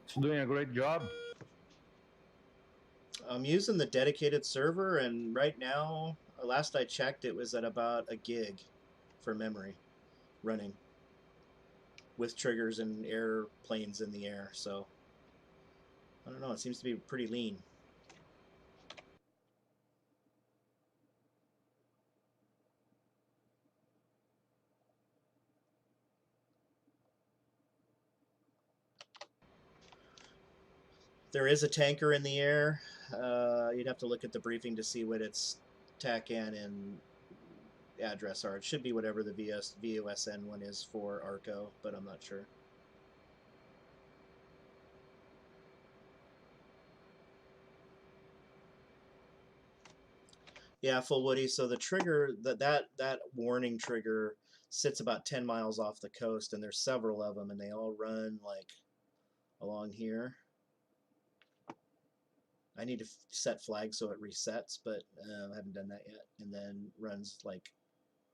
It's doing a great job. I'm using the dedicated server, and right now, last I checked, it was at about a gig for memory running with triggers and airplanes in the air. So I don't know. It seems to be pretty lean. There is a tanker in the air. You'd have to look at the briefing to see what its TACAN and address are. It should be whatever the VOSN one is for ARCO, but I'm not sure. Yeah, full Woody. So the trigger, that warning trigger sits about 10 miles off the coast, and there's several of them, and they all run like along here. I need to set flag so it resets, but I haven't done that yet. And then runs like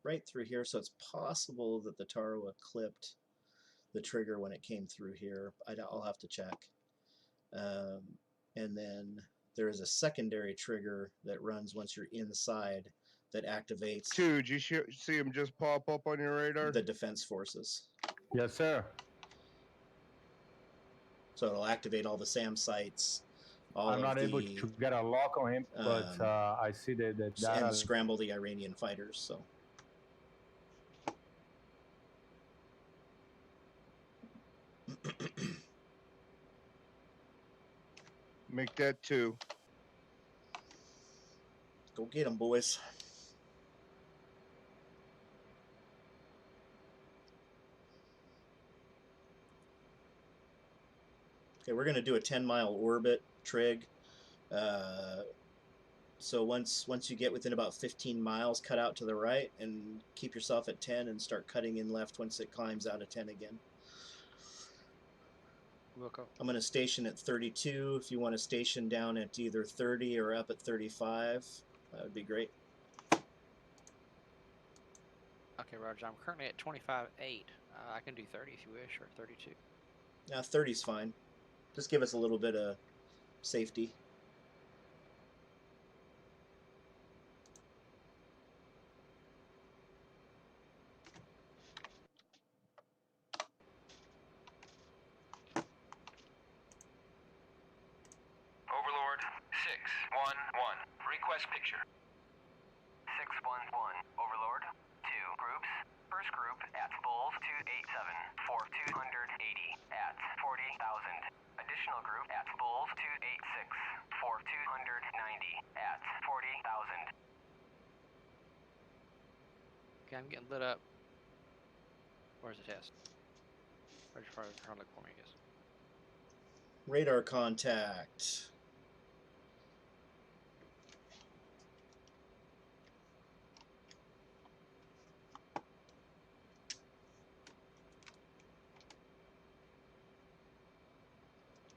right through here, so it's possible that the Tarawa clipped the trigger when it came through here. I'll have to check. And then there is a secondary trigger that runs once you're inside that activates Dude, you see him just pop up on your radar? the defense forces. Yes, sir. So it'll activate all the SAM sites. I'm not able to get a lock on him, but I see that and scramble the Iranian fighters. So Make that 2. go get them, boys. Okay, we're going to do a 10-mile orbit trig. So once you get within about 15 miles, cut out to the right and keep yourself at 10 and start cutting in left once it climbs out of 10 again. Wilco. I'm going to station at 32. If you want to station down at either 30 or up at 35, that would be great. Okay, Roger. I'm currently at 25.8. I can do 30 if you wish, or 32. Yeah, 30's fine. Just give us a little bit of safety. Overlord 611. Request picture. 611. Overlord. 2 groups. First group at Bulls 287 for 280 at 40,000. Additional group at Bulls 286 for 290 at 40,000. Okay, I'm getting lit up. Where's the test? Roger, try to look for me, I guess. Radar contact.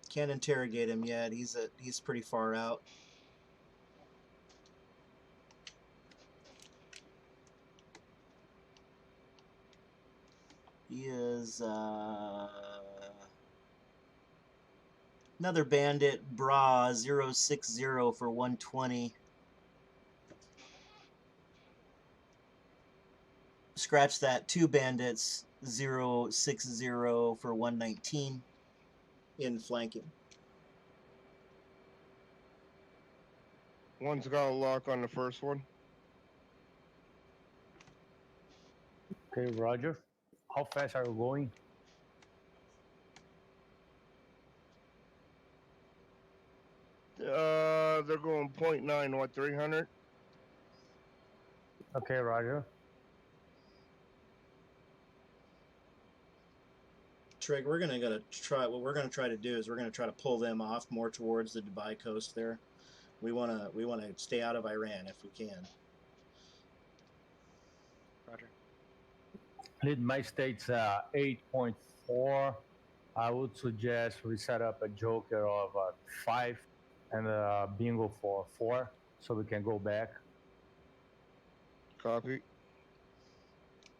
Can't interrogate him yet. He's pretty far out. He is another bandit, Bra 060 for 120. Scratch that, 2 bandits, 060 for 119 in flanking. One's got a lock on the first one. Okay, Roger. How fast are you going? They're going 0.9, what, 300? Okay, Roger. Trig, we're gonna try. What we're gonna try to do is we're gonna try to pull them off more towards the Dubai coast. There, we wanna stay out of Iran if we can. Roger. Lead my state's 8.4. I would suggest we set up a joker of 5 and a bingo for 4 so we can go back. Copy.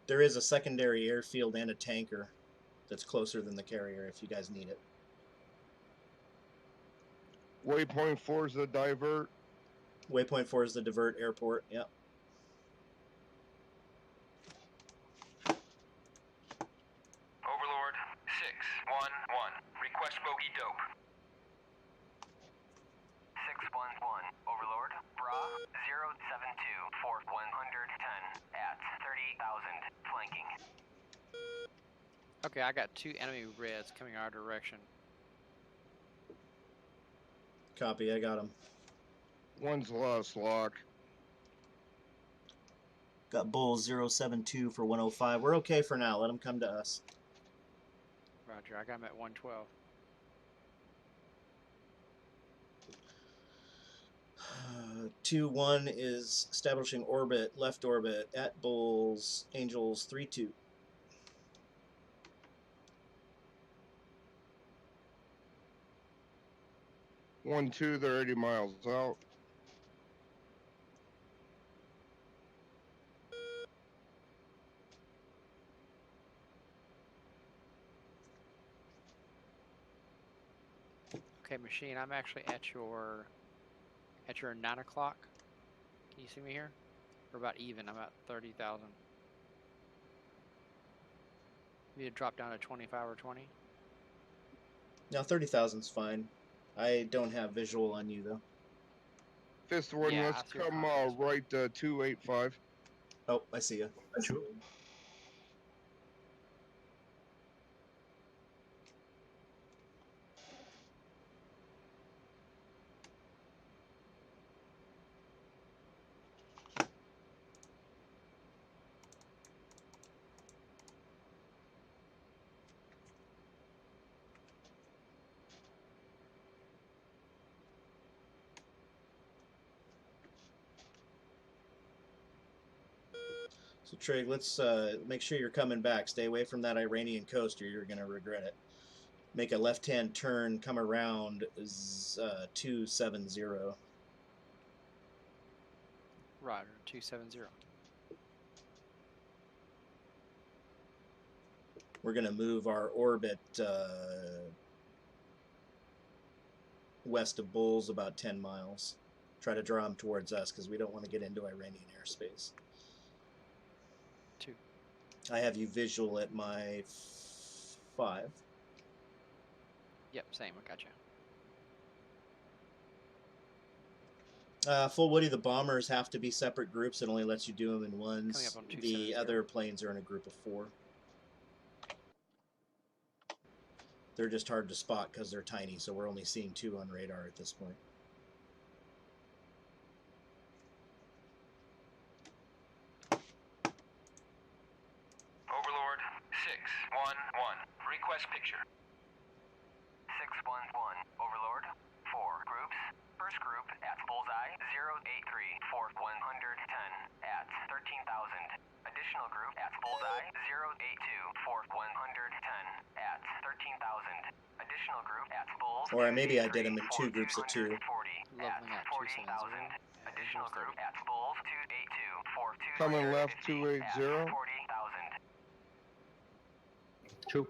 There is a secondary airfield and a tanker that's closer than the carrier if you guys need it. Waypoint 4 is the divert. Waypoint 4 is the divert airport. Yep. Overlord 611. Request bogey dope. 611. Overlord. Bra 072 for 110 at 30,000. Flanking. Okay, I got 2 enemy reds coming our direction. Copy, I got him. One's lost lock. Got Bull 072 for 105. We're okay for now. Let him come to us. Roger. I got him at 112. 2-1 is establishing orbit, left orbit at Bulls, Angels 3-2. One, two, they're 80 miles out. Okay, machine. I'm actually at your 9 o'clock. Can you see me here? We're about even. I'm at 30,000. You need to drop down to 25 or 20. Now 30,000's fine. I don't have visual on you though. Fifth one, Yeah, let's I see your come contacts. right 285. Oh, I see you. Sure. So Trig, let's make sure you're coming back. Stay away from that Iranian coast or you're going to regret it. Make a left-hand turn, come around 270. Roger. 270. We're going to move our orbit west of Bulls about 10 miles. Try to draw them towards us because we don't want to get into Iranian airspace. 2. I have you visual at my 5. Yep, same. I got you. Full Woody, the bombers have to be separate groups. It only lets you do them in ones. Coming up on The 270. other planes are in a group of 4. They're just hard to spot because they're tiny, so we're only seeing 2 on radar at this point. Overlord 611. Request picture. 611. Overlord. 4 groups. First group at Bullseye 083 for 110 at 13,000. Additional group at Bullseye 082 for 110 at 13,000. Additional group at Bulls. Or maybe I did them in 2 groups of 2. 40 at Leveling at 14,000. 270. Additional group at Bulls 282 for 250 Coming left at 280. 40,000. 2.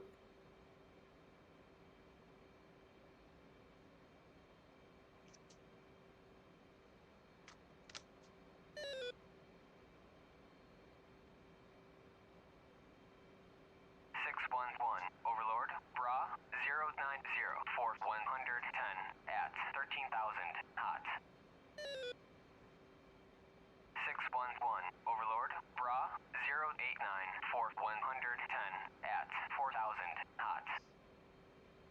611. Overlord. Bra 090 for 110 at 13,000 hot. 611. Overlord. Bra 089 for 110 at 4,000 hot.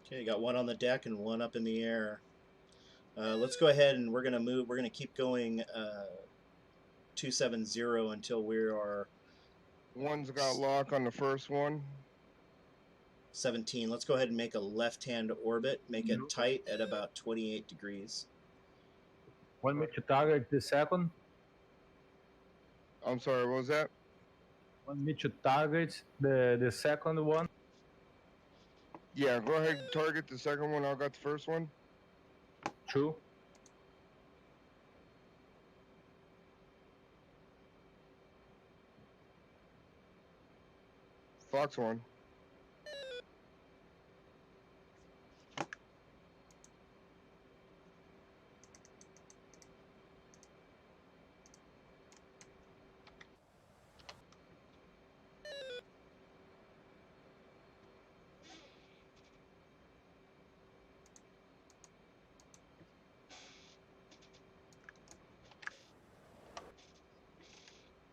Okay, you got 1 on the deck and 1 up in the air. Let's go ahead and we're going to move. We're going to keep going 270 until we are One's got lock on the first one. 17. Let's go ahead and make a left-hand orbit. Make it tight at about 28 degrees. Want me to target the second? I'm sorry, what was that? Want me to target the second one? Yeah, go ahead and target the second one. I got the first one. 2. Fox one.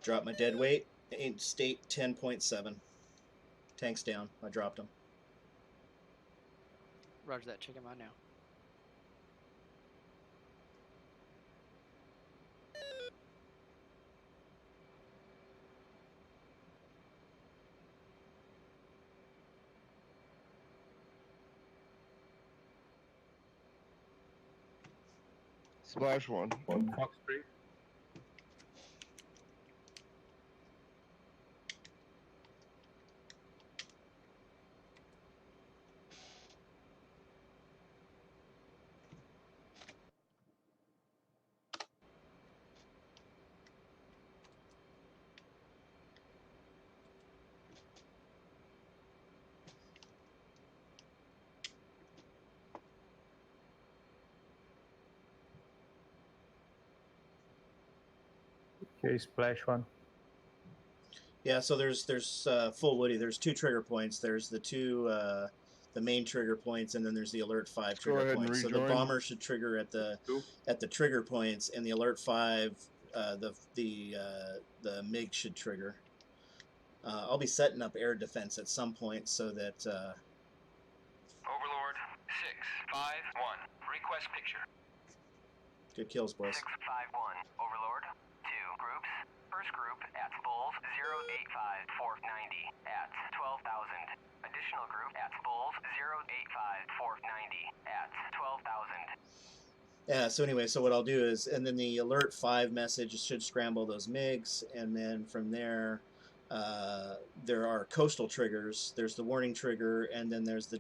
Drop my dead weight. State 10.7. Tanks down. I dropped them. Roger that. Check him out now. Splash 1. Fox 3. Okay, splash 1. Yeah, so there's full Woody. There's 2 trigger points. There's the 2 the main trigger points, and then there's the alert 5 Let's go trigger ahead and points. So the rejoin. bomber should trigger at the Cool. trigger points, and the alert 5 the MiG should trigger. I'll be setting up air defense at some point so that Overlord 651. Request picture. good kills, boys. 651. Overlord. 2 groups. First group at Bulls 085-490 at 12,000. Additional group at Bulls 085-490 at 12,000. Yeah, so anyway, so what I'll do is, and then the alert 5 message should scramble those MiGs, and then from there, there are coastal triggers. There's the warning trigger, and then there's the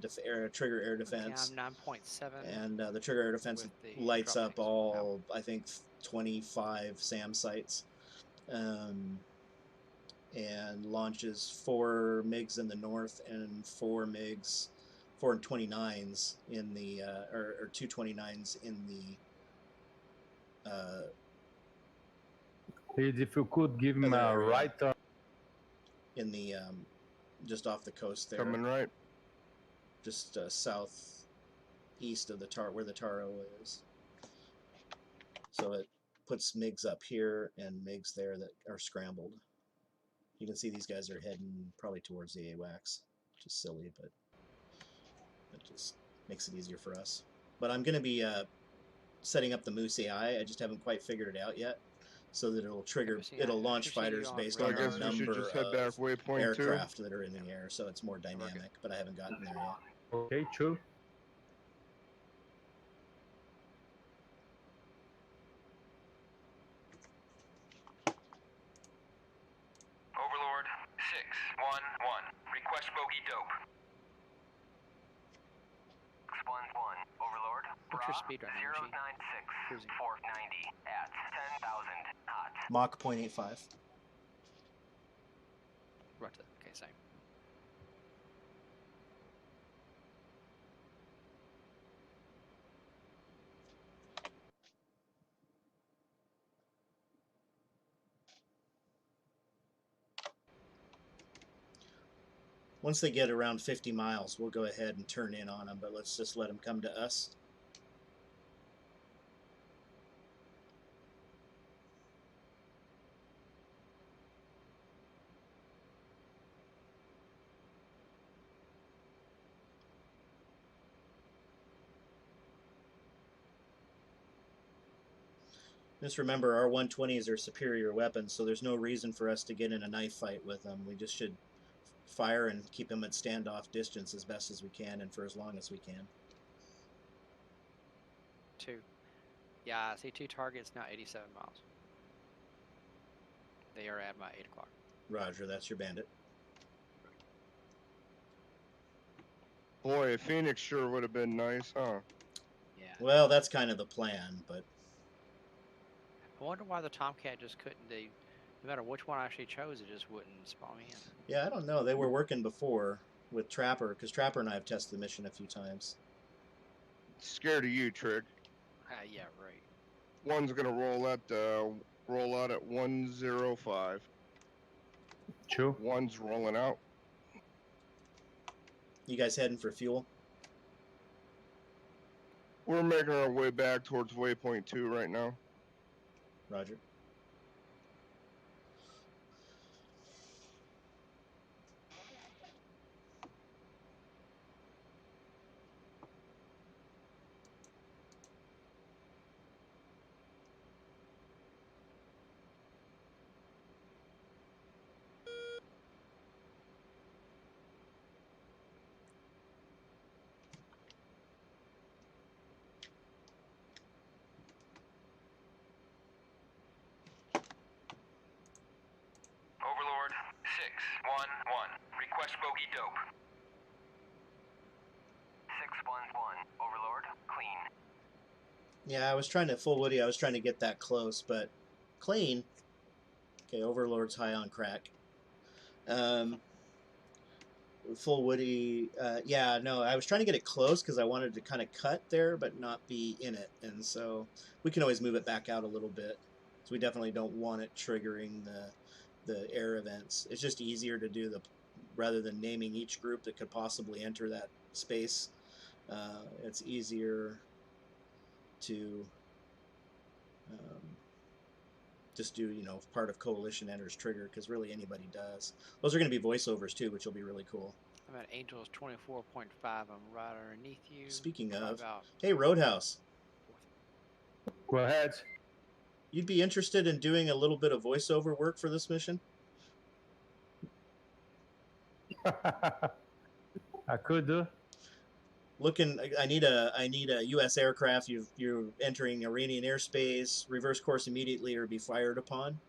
trigger air defense. Yeah, I'm 9.7. And the trigger air defense with the lights drop up tanks. all, I think, 25 SAM sites. And launches 4 MiGs in the north and 4 MiGs, 4 and 29s in the, or 2 29s in the, Please, if you could give him Other a area. right turn. in the, just off the coast there, Coming right. just southeast of the where the Taro is. So it puts MiGs up here and MiGs there that are scrambled. You can see these guys are heading probably towards the AWACS, which is silly, but it just makes it easier for us. But I'm going to be setting up the Moose AI. I just haven't quite figured it out yet, so that it'll trigger, Moose AI. it'll launch Should see you fighters on based So I on the guess we should number just head back of waypoint 2. aircraft that are in the air, so it's more dynamic. But I haven't gotten there yet. Okay, 2. Overlord 611. Request bogey dope. 611. Overlord. What's your speed right now, G? 096 Cruising. 490 at 10,000 knots. Mach 0.85. Right. Okay, same. Once they get around 50 miles, we'll go ahead and turn in on them, but let's just let them come to us. Just remember, our 120s are superior weapons, so there's no reason for us to get in a knife fight with them. We just should fire and keep them at standoff distance as best as we can and for as long as we can. 2. Yeah, I see 2 targets now, 87 miles. They are at my 8 o'clock. Roger, that's your bandit. Boy, a Phoenix sure would have been nice, huh? Yeah. Well, that's kind of the plan, but I wonder why the Tomcat just couldn't. No matter which one I actually chose, it just wouldn't spawn me in. yeah, I don't know. They were working before with Trapper, because Trapper and I have tested the mission a few times. Scared of you, Trick. Yeah, right. One's gonna roll out at 105. 2. One's rolling out. You guys heading for fuel? We're making our way back towards waypoint 2 right now. Roger. dope. 611, Overlord, clean. Yeah, I was trying to full Woody. I was trying to get that close, but clean. Okay, Overlord's high on crack. Full Woody. Yeah, no, I was trying to get it close because I wanted to kind of cut there, but not be in it, and so we can always move it back out a little bit. So we definitely don't want it triggering the air events. It's just easier to do the rather than naming each group that could possibly enter that space. It's easier to just do, if part of coalition enters trigger, because really anybody does. Those are going to be voiceovers too, which will be really cool. I'm at Angels 24.5. I'm right underneath you. Speaking Probably of, about hey Roadhouse, Go ahead. you'd be interested in doing a little bit of voiceover work for this mission? I could do. I need a U.S. aircraft. You're entering Iranian airspace. Reverse course immediately or be fired upon.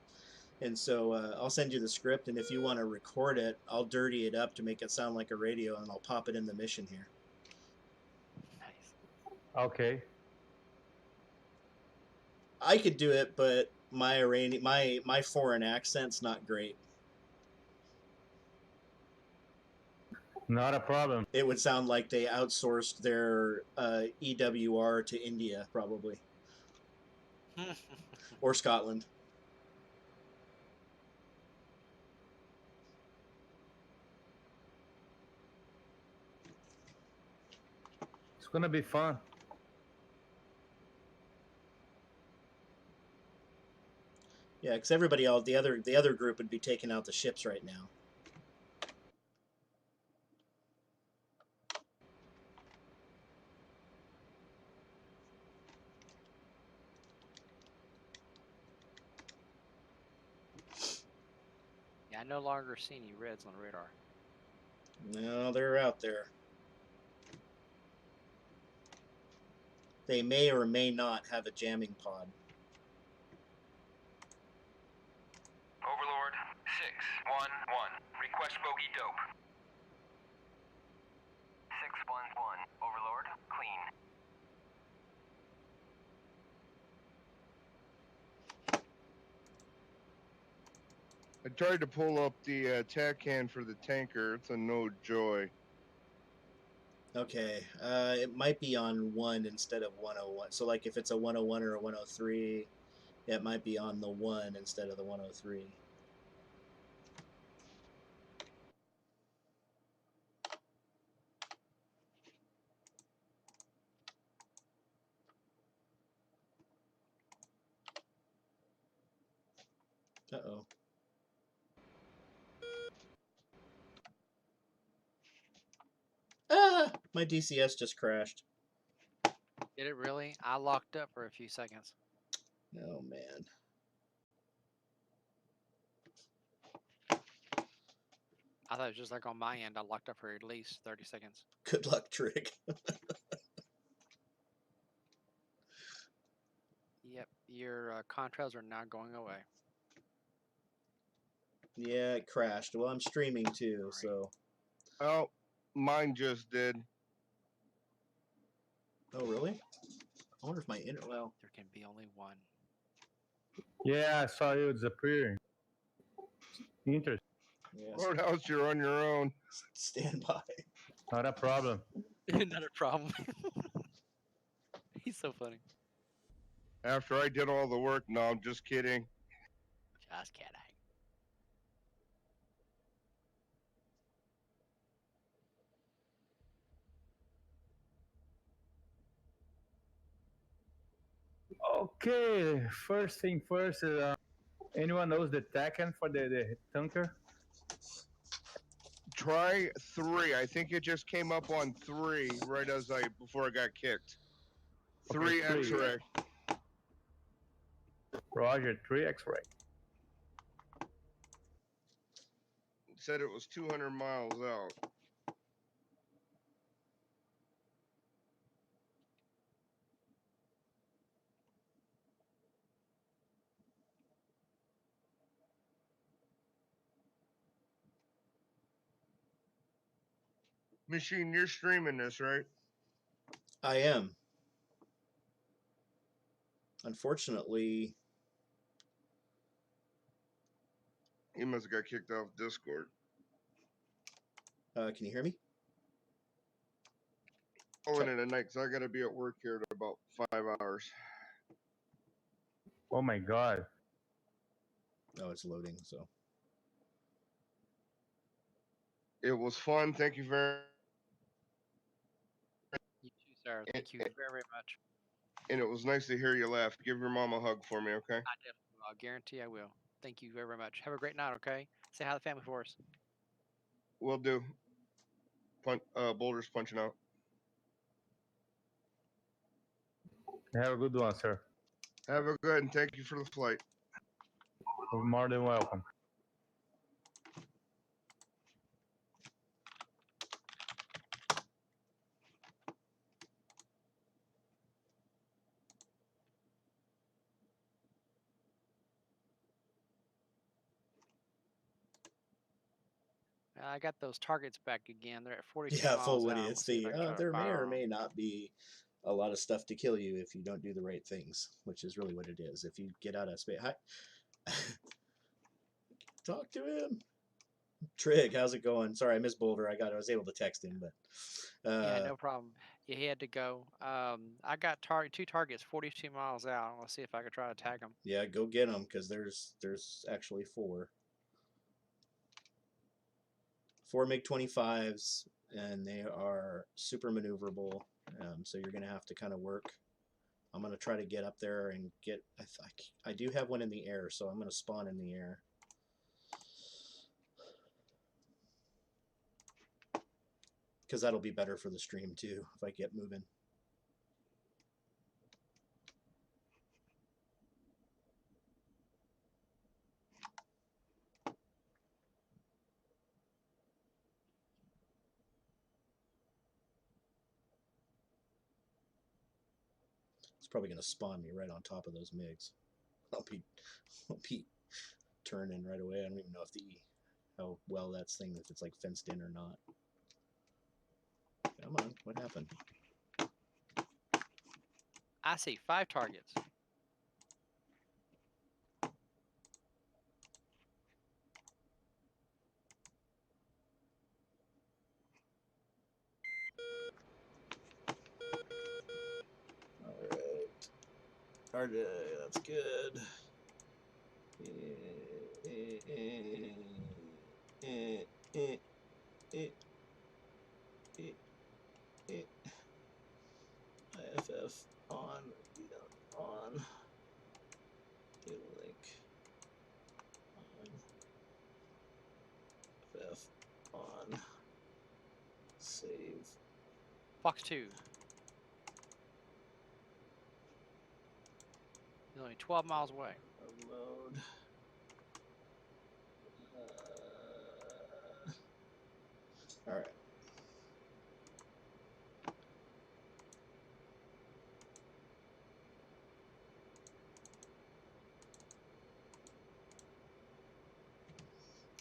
And so I'll send you the script, and if you want to record it, I'll dirty it up to make it sound like a radio, and I'll pop it in the mission here. nice. Okay. I could do it, but my foreign accent's not great. Not a problem. It would sound like they outsourced their EWR to India, probably, or Scotland. It's gonna be fun. Yeah, because everybody else, the other group would be taking out the ships right now. Yeah, I no longer see any reds on the radar. No, they're out there. They may or may not have a jamming pod. Overlord, 611, request bogey dope. 611, Overlord, clean. I tried to pull up the attack can for the tanker. It's a no joy. Okay, it might be on 1 instead of 101. So like if it's a 101 or a 103, it might be on the 1 instead of the 103. Uh-oh. Ah! My DCS just crashed. Did it really? I locked up for a few seconds. Oh, man. I thought it was just like on my end. I locked up for at least 30 seconds. Good luck, Trig. Yep, your contrails are now going away. Yeah, it crashed. Well, I'm streaming too, Right. so... Oh, mine just did. Oh, really? I wonder if my well... There can be only one. Yeah, I saw you disappearing. Interesting. Yes. Roadhouse, you're on your own. Stand by. Not a problem. Not a problem. He's so funny. After I did all the work, no, I'm just kidding. Just kidding. Okay, first thing first. Anyone knows the TACAN for the tanker? Try 3. I think it just came up on 3 right as before I got kicked. Okay, 3 3. X-ray. Roger, 3 X-ray. Said it was 200 miles out. Machine, you're streaming this, right? I am. Unfortunately, You must have got kicked off Discord. can you hear me? Calling it a night because I got to be at work here in about 5 hours. Oh my God. Oh, it's loading. So It was fun. Thank you very You too, sir. Thank you very, very much. And it was nice to hear you laugh. Give your mom a hug for me, okay? I definitely will. I guarantee I will. Thank you very, very much. Have a great night, okay? Say hi to the family for us. Will do. Boulder's punching out. Have a good one, sir. Have a good and thank you for the flight. You're more than welcome. I got those targets back again. They're at 42 yeah, miles full out. Woody. We'll It's see if the I can try to there may fire or 'em. may not be a lot of stuff to kill you if you don't do the right things, which is really what it is. If you get out of space, hi. Talk to him. Trig, how's it going? Sorry, I missed Boulder. I was able to text him, but Yeah, no problem. Yeah, he had to go. I got two targets 42 miles out. Let's see if I can try to tag them. yeah, go get them because there's actually four MiG-25s, and they are super maneuverable. So you're gonna have to kind of work. I'm gonna try to get up there and get. I do have one in the air, so I'm gonna spawn in the air. Because that'll be better for the stream too if I get moving. It's probably going to spawn me right on top of those MiGs. I'll be turning right away. I don't even know how well that's thing, if it's like fenced in or not. Come on, what happened? I see 5 targets. Alright. That's good. IFF on. Data link. On. FF on. Save. Fox 2. He's only 12 miles away. Upload. All right.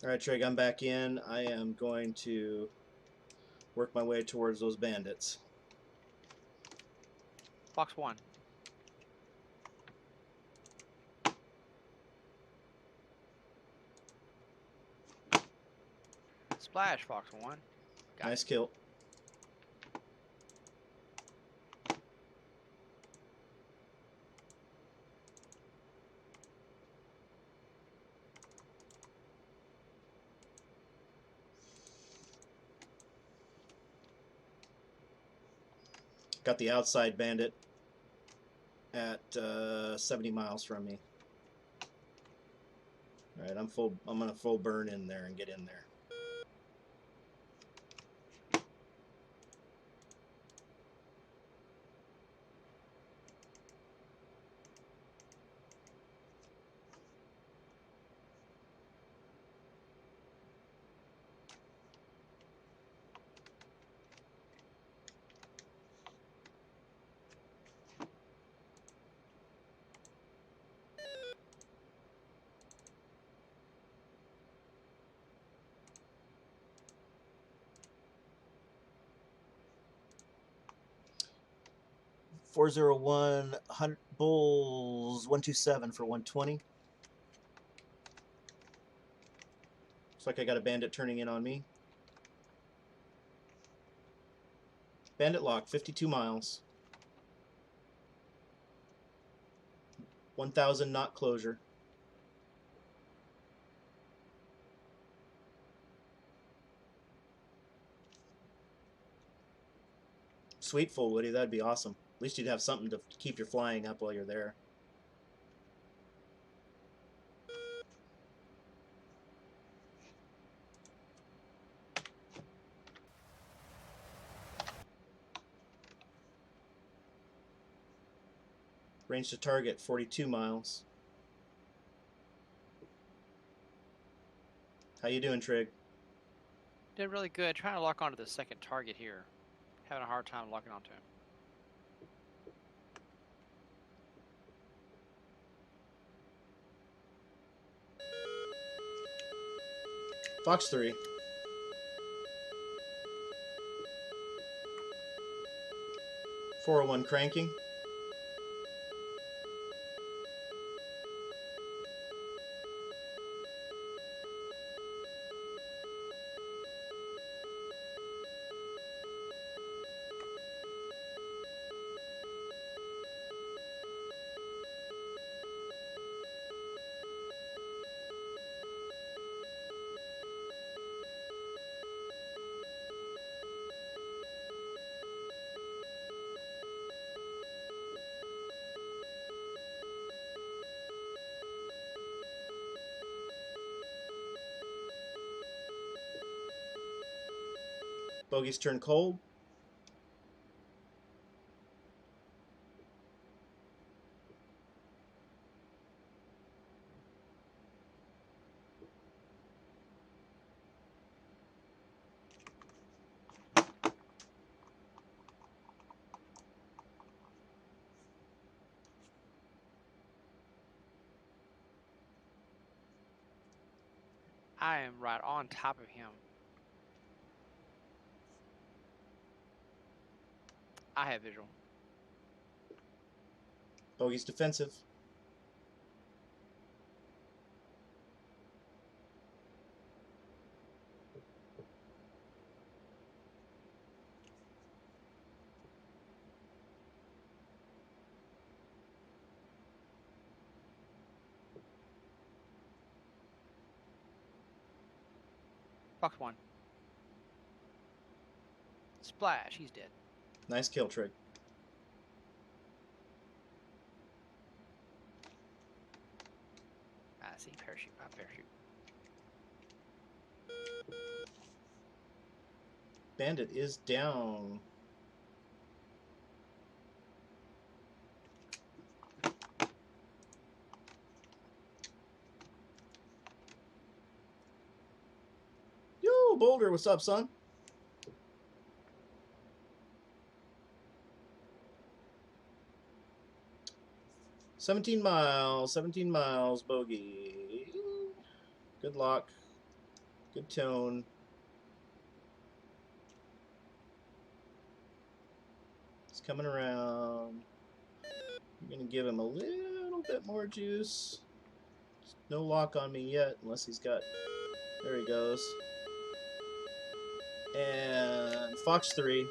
All right, Trig, I'm back in. I am going to work my way towards those bandits. Fox 1. Splash, Fox 1. Got Nice kill. Got the outside bandit at 70 miles from me. All right, I'm gonna full burn in there and get in there. 401 Bulls 127 for 120. Looks like I got a bandit turning in on me. Bandit lock, 52 miles. 1,000 knot closure. Sweet, full Woody, that'd be awesome. At least you'd have something to keep your flying up while you're there. Range to target, 42 miles. How you doing, Trig? Did really good. Trying to lock onto the second target here. Having a hard time locking onto him. Fox 3. .401 cranking. Bogies turn cold. I am right on top of him. I have visual. Bogies defensive. Fox 1. Splash, he's dead. Nice kill, Trig. I see, parachute, parachute. Bandit is down. Yo, Boulder, what's up, son? $17 miles, bogey. Good lock. Good tone. It's coming around. I'm going to give him a little bit more juice. No lock on me yet, unless he's got... There he goes. And Fox 3.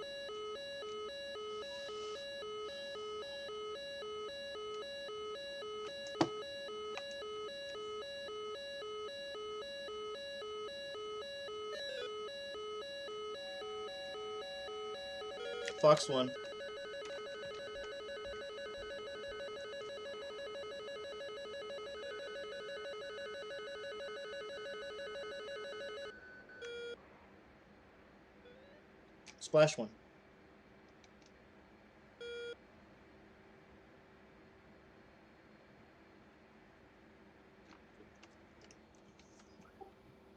Fox 1. Splash 1.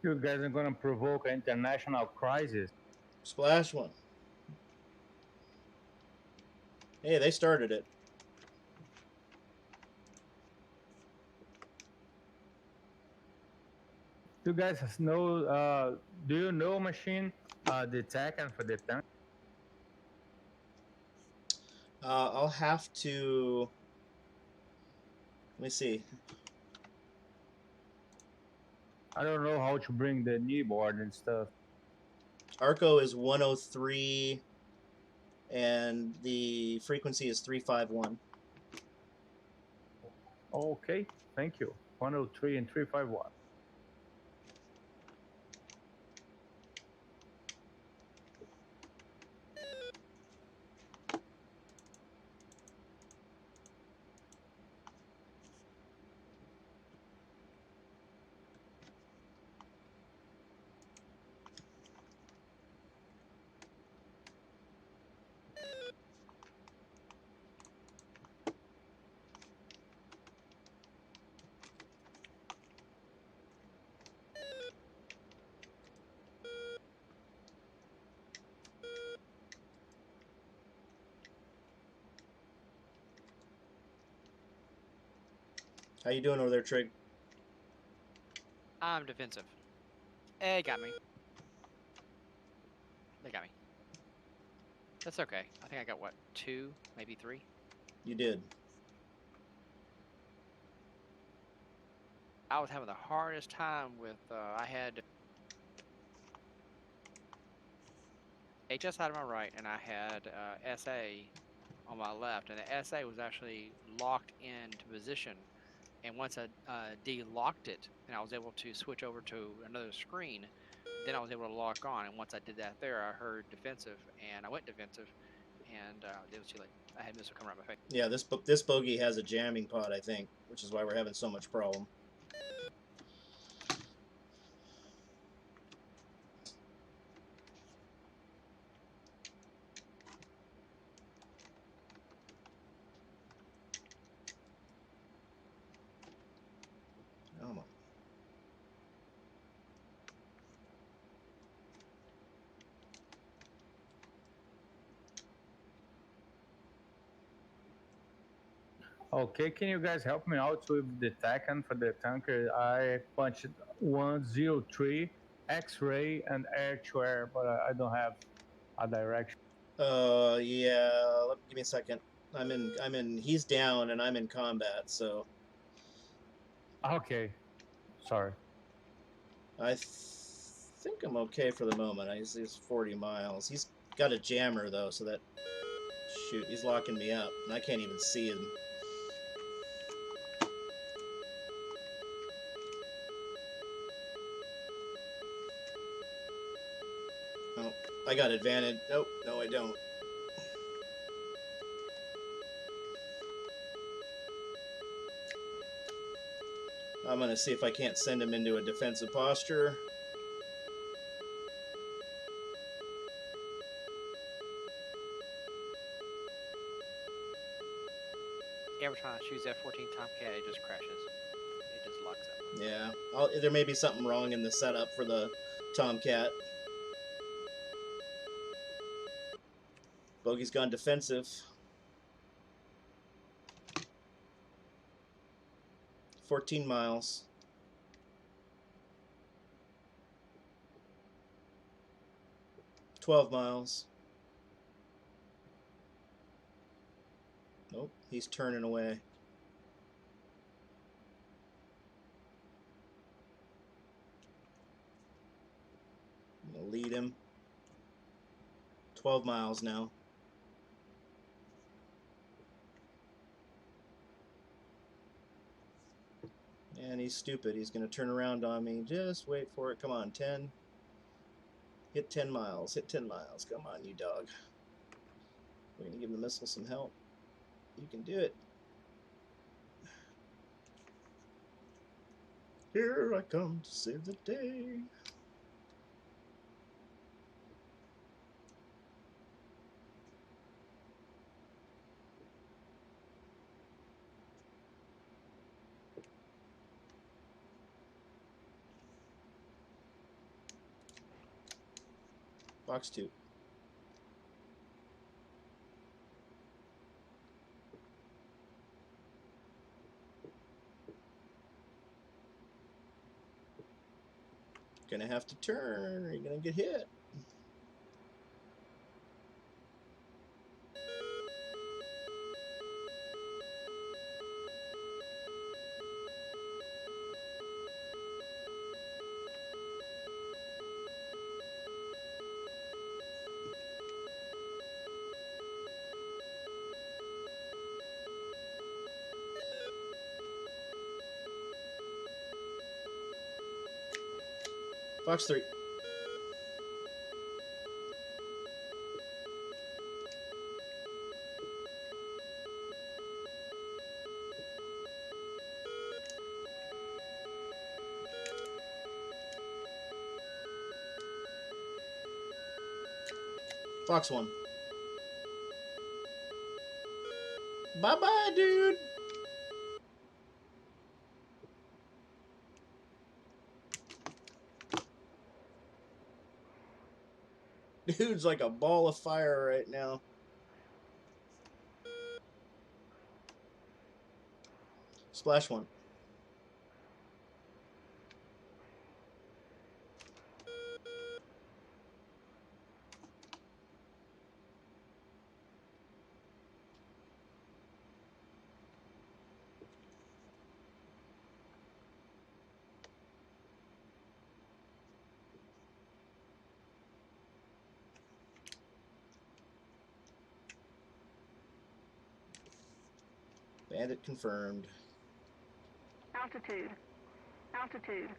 You guys are going to provoke an international crisis. Splash 1. Hey, they started it. You guys know, do you know machine, the tech and for the tank? I'll have to. Let me see. I don't know how to bring the kneeboard and stuff. Arco is 103, and the frequency is 351. Okay, thank you. 103 and 351. How you doing over there, Trig? I'm defensive. They got me. They got me. That's okay. I think I got, what, 2, maybe 3? You did. I was having the hardest time with, I had HS out of my right, and I had SA on my left, and the SA was actually locked into position. And once I de-locked it, and I was able to switch over to another screen, then I was able to lock on. And once I did that there, I heard defensive, and I went defensive, and it was too late. I had missile come around my face. Yeah, this bogey has a jamming pod, I think, which is why we're having so much problem. Come on. Okay, can you guys help me out with the TACAN for the tanker? I punched 103 X-ray and air-to-air, but I don't have a direction. Yeah. Give me a second. He's down, and I'm in combat, so Okay, sorry. I think I'm okay for the moment. He's 40 miles. He's got a jammer though, so that shoot, he's locking me up, and I can't even see him. Oh, I got advantage. Nope, no, I don't. I'm gonna see if I can't send him into a defensive posture. Every time I choose F18 Tomcat, it just crashes. It just locks up. Yeah, there may be something wrong in the setup for the Tomcat. Bogey's gone defensive. 14 miles. $12 miles. Nope, he's turning away. I'm gonna lead him. 12 miles now. And he's stupid. He's going to turn around on me. Just wait for it. Come on, 10. Hit 10 miles. Hit 10 miles. Come on, you dog. We're going to give the missile some help. You can do it. Here I come to save the day. Box 2. Gonna have to turn or you're gonna get hit. Fox 3. Fox 1. Bye-bye, dude. Dude's like a ball of fire right now. Splash 1. Bandit confirmed. Altitude. Altitude.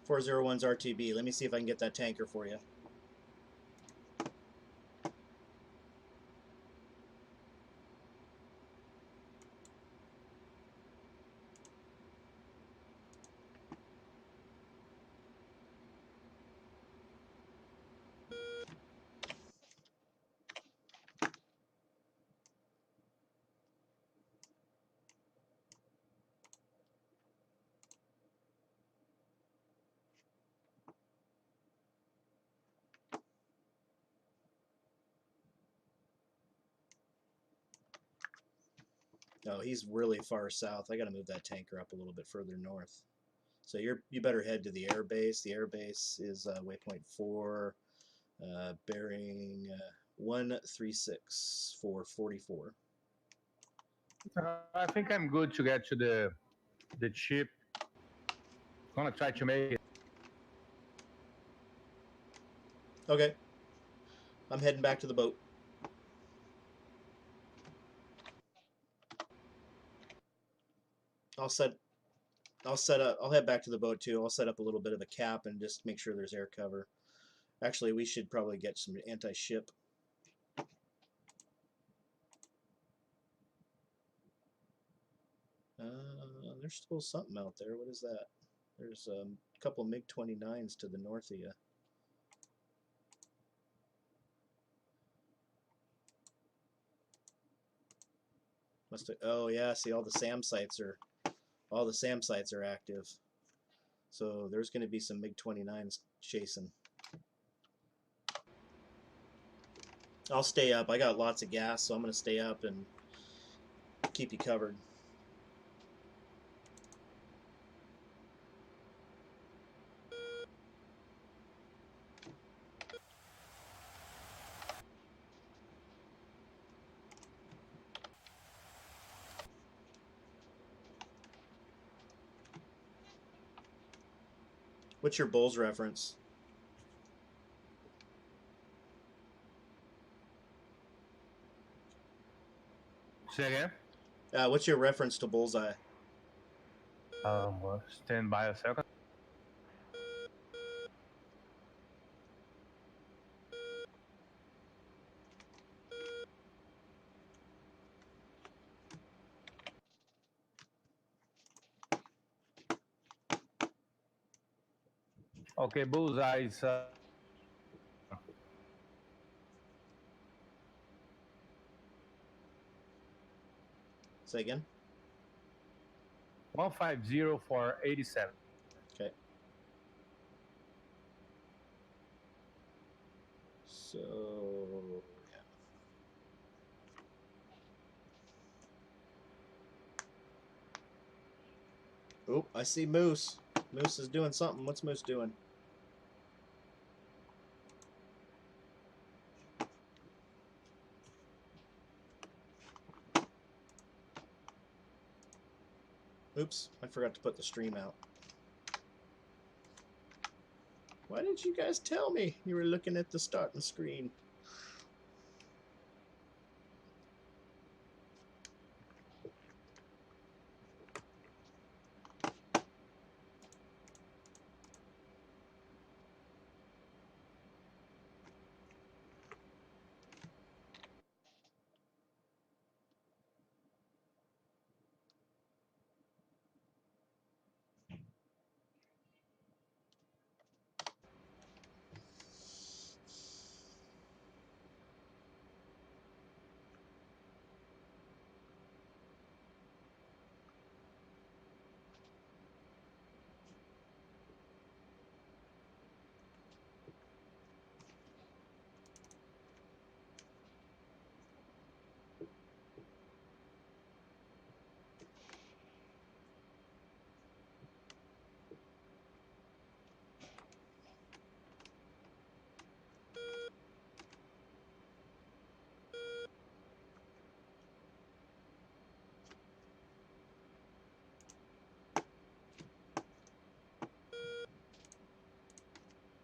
.401's RTB. Let me see if I can get that tanker for you. Oh, he's really far south. I got to move that tanker up a little bit further north. So you better head to the air base. The air base is waypoint 4, bearing 136 for 44. I think I'm good to get to the ship. I'm gonna try to make it. Okay. I'm heading back to the boat. I'll head back to the boat too. I'll set up a little bit of a cap and just make sure there's air cover. Actually, we should probably get some anti-ship. There's still something out there. What is that? There's a couple MiG-29s to the north of you. Must have, oh yeah, see all the SAM sites are active. So there's going to be some MiG-29s chasing. I'll stay up. I got lots of gas, so I'm going to stay up and keep you covered. What's your Bulls reference? Say again? What's your reference to Bullseye? Stand by a second. Okay, bullseye is Say again. 150 for 87. Okay. So yeah. Oh, I see Moose. Moose is doing something. What's Moose doing? Oops, I forgot to put the stream out. Why didn't you guys tell me you were looking at the starting screen?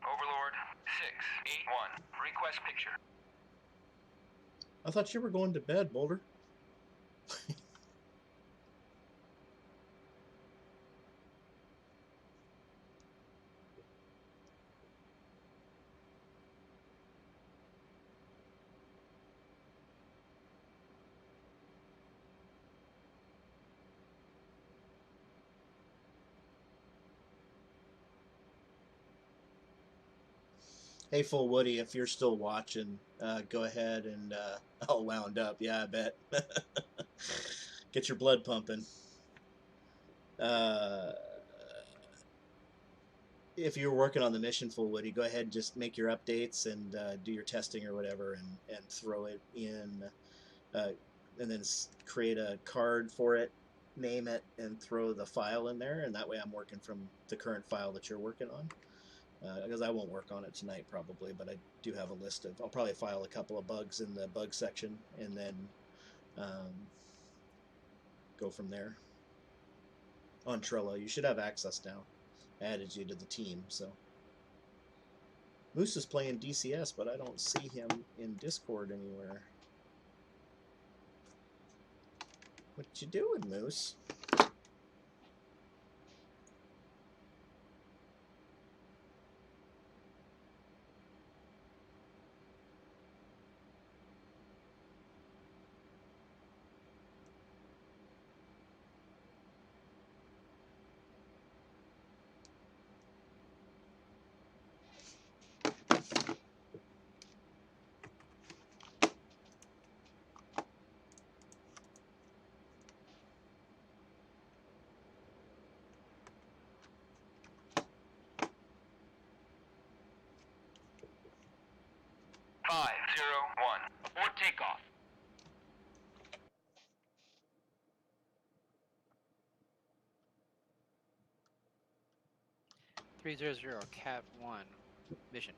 Overlord 681. Request picture. I thought you were going to bed, Boulder. Hey, Full Woody, if you're still watching, go ahead and all wound up. Yeah, I bet. Get your blood pumping. If you're working on the mission, Full Woody, go ahead and just make your updates and do your testing or whatever, and throw it in, and then create a card for it, name it, and throw the file in there. And that way, I'm working from the current file that you're working on. Because I won't work on it tonight probably, but I do have a list of, I'll probably file a couple of bugs in the bug section and then go from there. On Trello, you should have access now. I added you to the team, so. Moose is playing DCS, but I don't see him in Discord anywhere. What you doing, Moose? Five, 0, 1. Abort takeoff. Cav 1 mission.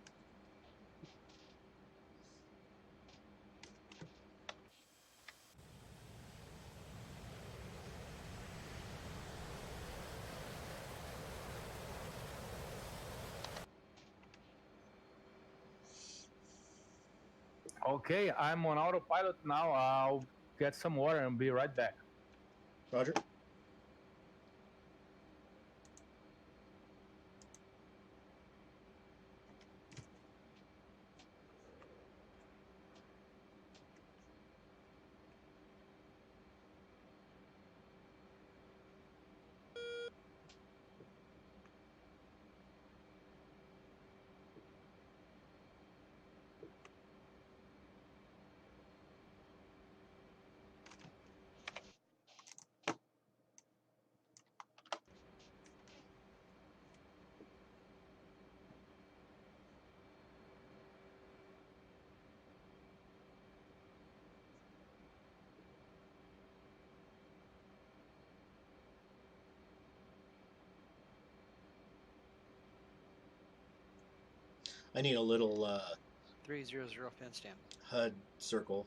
Okay, I'm on autopilot now. I'll get some water and be right back. Roger. I need a little 300 fin stem. HUD circle.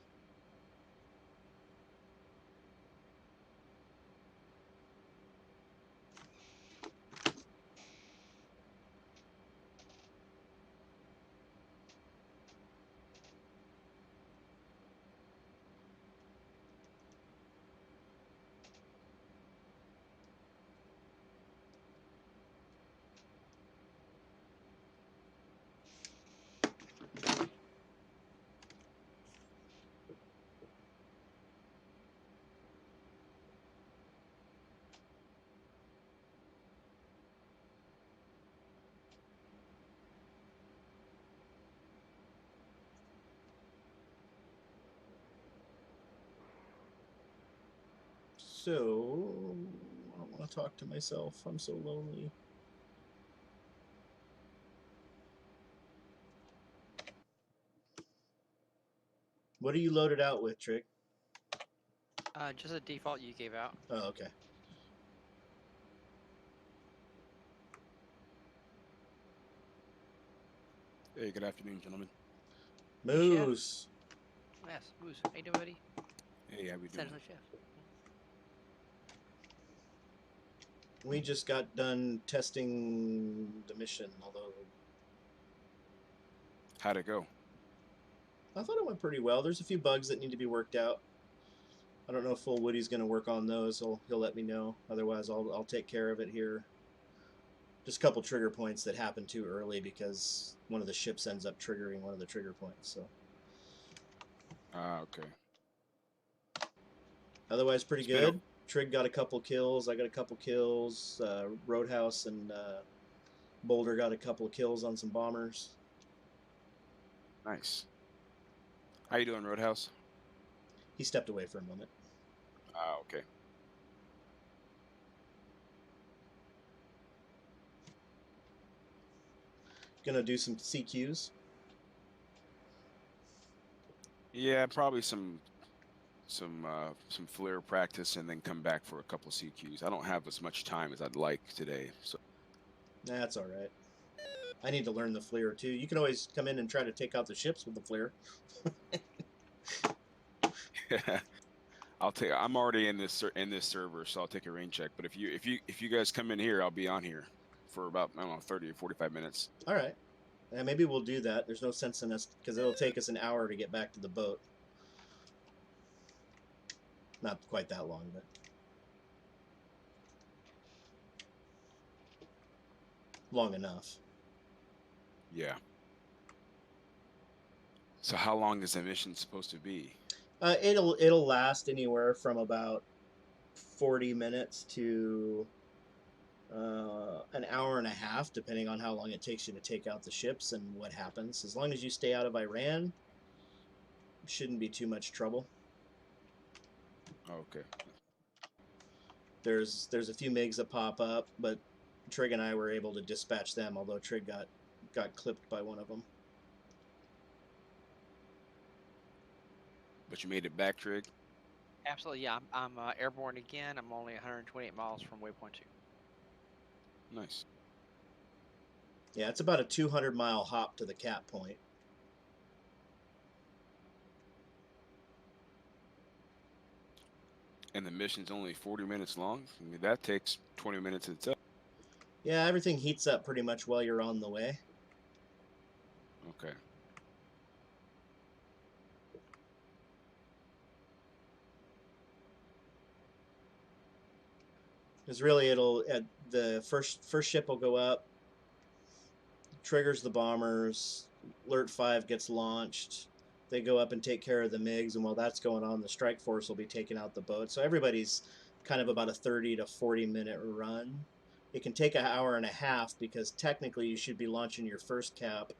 So, I don't want to talk to myself. I'm so lonely. What are you loaded out with, Trick? Just a default you gave out. Oh, okay. Hey, good afternoon, gentlemen. Moose. Yes, Moose. How you doing, buddy? Hey, how we doing? Essentially Chef. We just got done testing the mission, although How'd it go? I thought it went pretty well. There's a few bugs that need to be worked out. I don't know if Full Woody's going to work on those. He'll let me know. Otherwise, I'll take care of it here. Just a couple trigger points that happen too early because one of the ships ends up triggering one of the trigger points. So Okay. otherwise, pretty It's been good. Trig got a couple kills. I got a couple kills. Roadhouse and Boulder got a couple of kills on some bombers. Nice. How you doing, Roadhouse? He stepped away for a moment. Okay. Gonna do some CQs. Yeah, probably some flare practice and then come back for a couple CQs. I don't have as much time as I'd like today, so. That's all right. I need to learn the FLIR too. You can always come in and try to take out the ships with the FLIR. I'm already in this server, so I'll take a rain check. But if you guys come in here, I'll be on here for about, I don't know, 30 or 45 minutes. All right. Yeah, maybe we'll do that. There's no sense in us because it'll take us an hour to get back to the boat. Not quite that long, but long enough. Yeah. So how long is the mission supposed to be? It'll last anywhere from about 40 minutes to an hour and a half, depending on how long it takes you to take out the ships and what happens. As long as you stay out of Iran, shouldn't be too much trouble. Okay. There's a few MiGs that pop up, but Trig and I were able to dispatch them, although Trig got clipped by one of them. But you made it back, Trig? Absolutely, yeah. I'm airborne again. I'm only 128 miles from waypoint 2. Nice. Yeah, it's about a 200-mile hop to the cap point. And the mission's only 40 minutes long? I mean, that takes 20 minutes itself. Yeah, everything heats up pretty much while you're on the way. Okay. Because really, the first ship will go up, triggers the bombers, Alert 5 gets launched, they go up and take care of the MiGs, and while that's going on, the strike force will be taking out the boat. So everybody's kind of about a 30 to 40 minute run. It can take an hour and a half because technically you should be launching your first cap,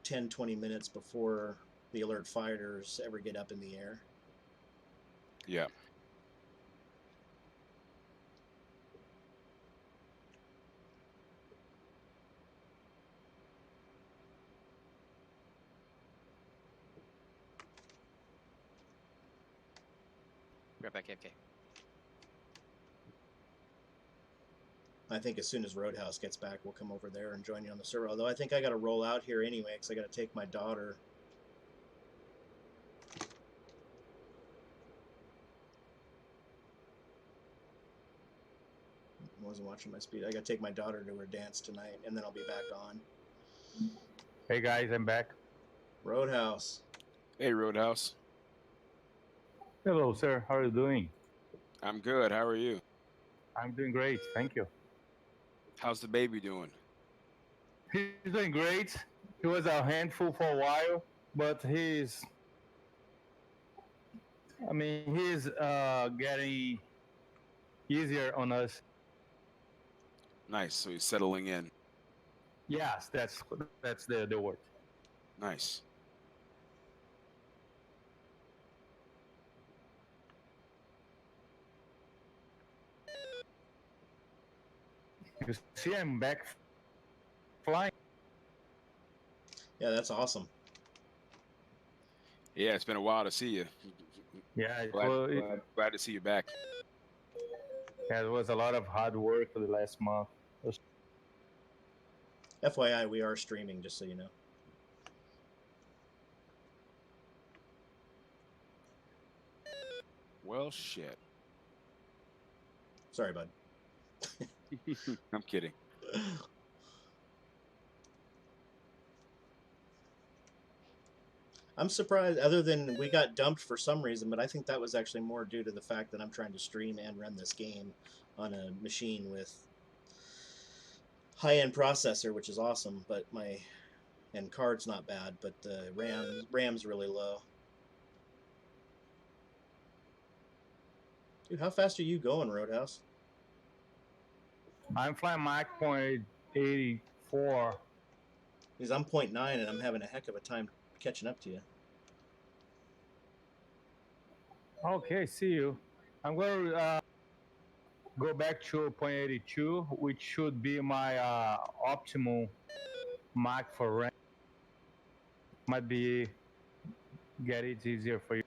10, 20 minutes before the Alert fighters ever get up in the air. Yeah. Right back, AFK. I think as soon as Roadhouse gets back, we'll come over there and join you on the server. Although I think I got to roll out here anyway because I got to take my daughter. I wasn't watching my speed. I got to take my daughter to her dance tonight, and then I'll be back on. Hey guys, I'm back. Roadhouse. Hey, Roadhouse. Hello, sir. How are you doing? I'm good. How are you? I'm doing great. Thank you. How's the baby doing? He's doing great. He was a handful for a while, but he's getting easier on us. Nice. So he's settling in. Yes, that's the word. Nice. You see, I'm back flying. Yeah, that's awesome. Yeah, it's been a while to see you. Yeah, Glad to see you back. it was a lot of hard work for the last month. FYI, we are streaming, just so you know. Well, shit. Sorry, bud. I'm kidding. I'm surprised, other than we got dumped for some reason, but I think that was actually more due to the fact that I'm trying to stream and run this game on a machine with high-end processor, which is awesome, but and card's not bad, but the RAM's really low. Dude, how fast are you going, Roadhouse? I'm flying Mach 0.84. Because I'm 0.9 and I'm having a heck of a time catching up to you. Okay, see you. I'm going to go back to 0.82, which should be my optimal Mach for RAM. Might be get it easier for you.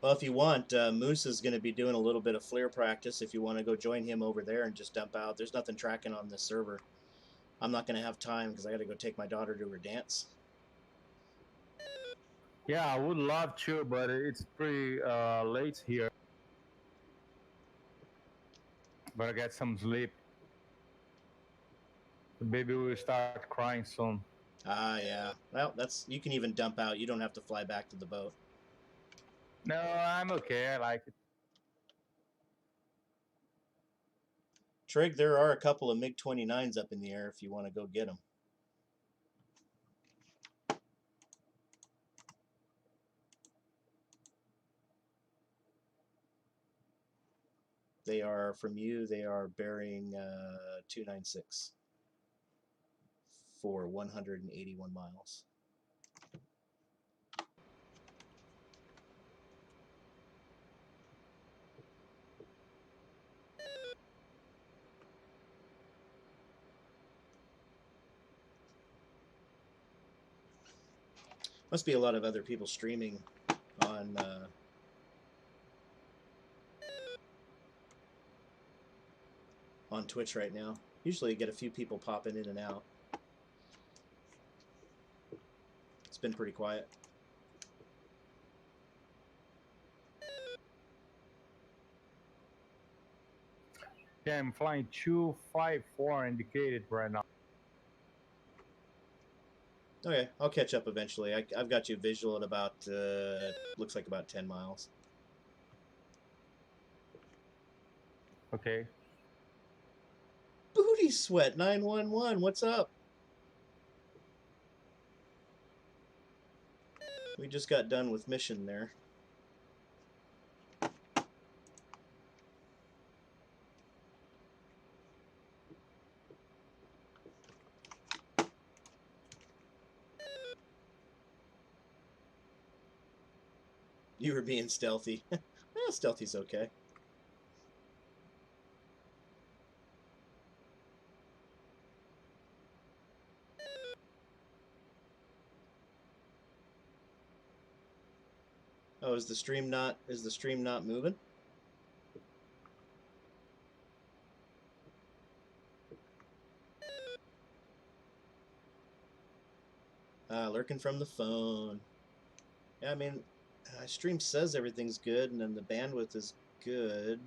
Well, if you want, Moose is going to be doing a little bit of FLIR practice. If you want to go join him over there and just dump out, there's nothing tracking on this server. I'm not going to have time because I got to go take my daughter to her dance. Yeah, I would love to, but it's pretty late here. Better get some sleep. The baby will start crying soon. Ah, yeah. Well, you can even dump out. You don't have to fly back to the boat. No, I'm okay. I like it. Trig, there are a couple of MiG-29s up in the air if you want to go get them. They are from you. They are bearing 296 for 181 miles. Must be a lot of other people streaming on Twitch right now. Usually you get a few people popping in and out. It's been pretty quiet. Yeah, I'm flying 254 indicated right now. Okay, I'll catch up eventually. I've got you visual at about, looks like about 10 miles. Okay. Booty Sweat 911, what's up? We just got done with mission there. You were being stealthy. Well, stealthy's okay. Oh, is the stream not moving? Lurking from the phone. Yeah, I mean, stream says everything's good, and then the bandwidth is good.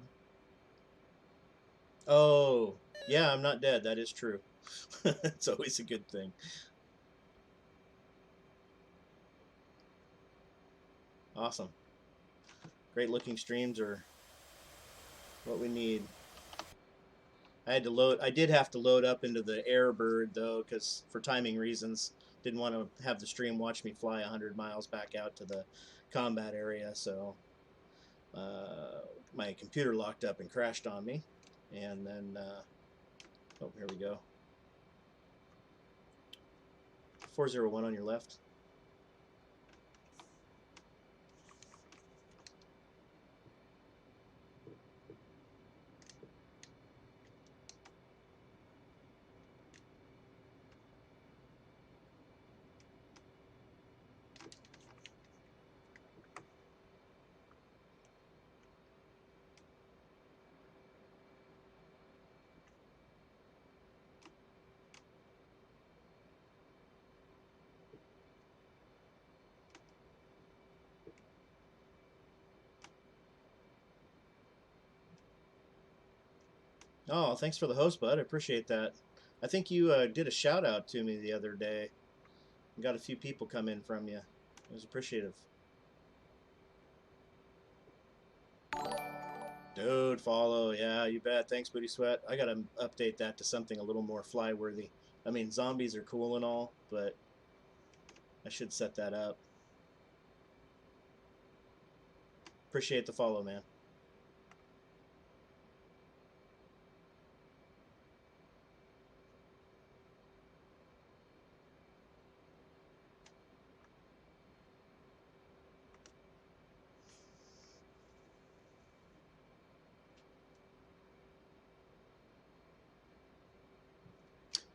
Oh, yeah, I'm not dead. That is true. It's always a good thing. Awesome. Great looking streams are what we need. I did have to load up into the Airbird though, because for timing reasons, didn't want to have the stream watch me fly 100 miles back out to the combat area. So my computer locked up and crashed on me, and then oh, here we go. 401 on your left. Oh, thanks for the host, bud. I appreciate that. I think you did a shout out to me the other day. Got a few people come in from you. It was appreciative. Dude, follow. Yeah, you bet. Thanks, Booty Sweat. I got to update that to something a little more fly-worthy. I mean, zombies are cool and all, but I should set that up. Appreciate the follow, man.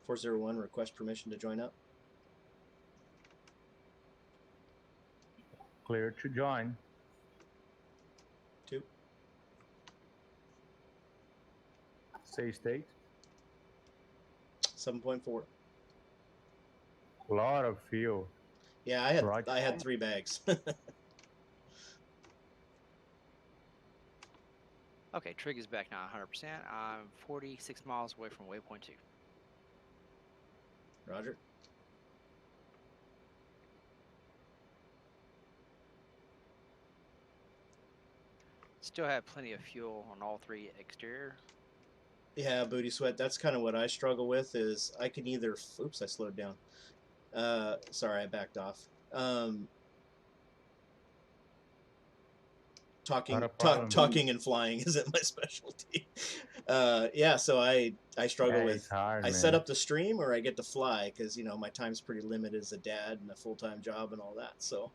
$401, request permission to join up. Clear to join. 2. Say state. 7.4. A lot of fuel. Yeah, I had 3 bags. Okay, Trig is back now 100%. I'm 46 miles away from waypoint 2. Roger. Still have plenty of fuel on all 3 exterior. Yeah, Booty Sweat. That's kind of what I struggle with. Is I can either. Oops, I slowed down. Sorry, I backed off. Talking and flying isn't my specialty. Yeah, so I struggle with. Hard, I set up the stream or I get to fly because my time's pretty limited as a dad and a full-time job and all that. So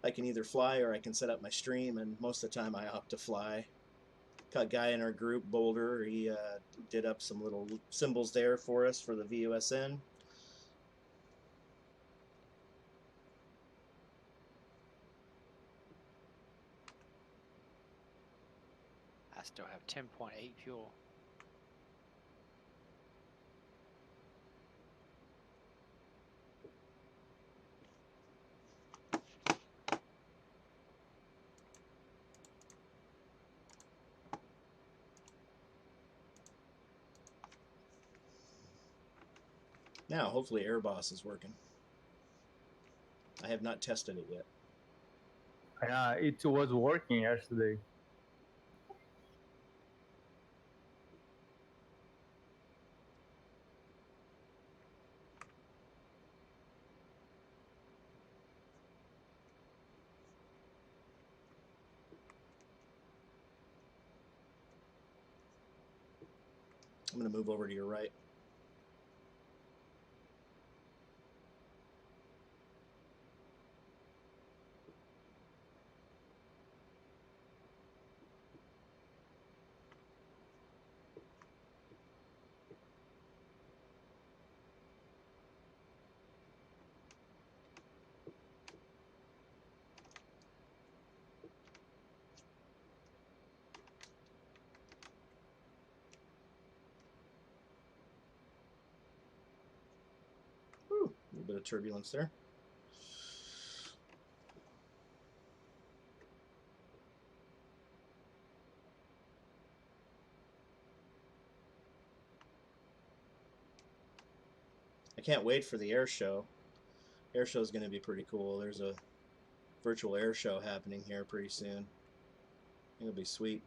I can either fly or I can set up my stream, and most of the time I opt to fly. Got a guy in our group, Boulder. He did up some little symbols there for us for the VUSN. I still have 10.8 fuel. Now, hopefully AirBoss is working. I have not tested it yet. It was working yesterday. I'm going to move over to your right. Whew, a little bit of turbulence there. I can't wait for the air show. Air show is going to be pretty cool. There's a virtual air show happening here pretty soon. It'll be sweet.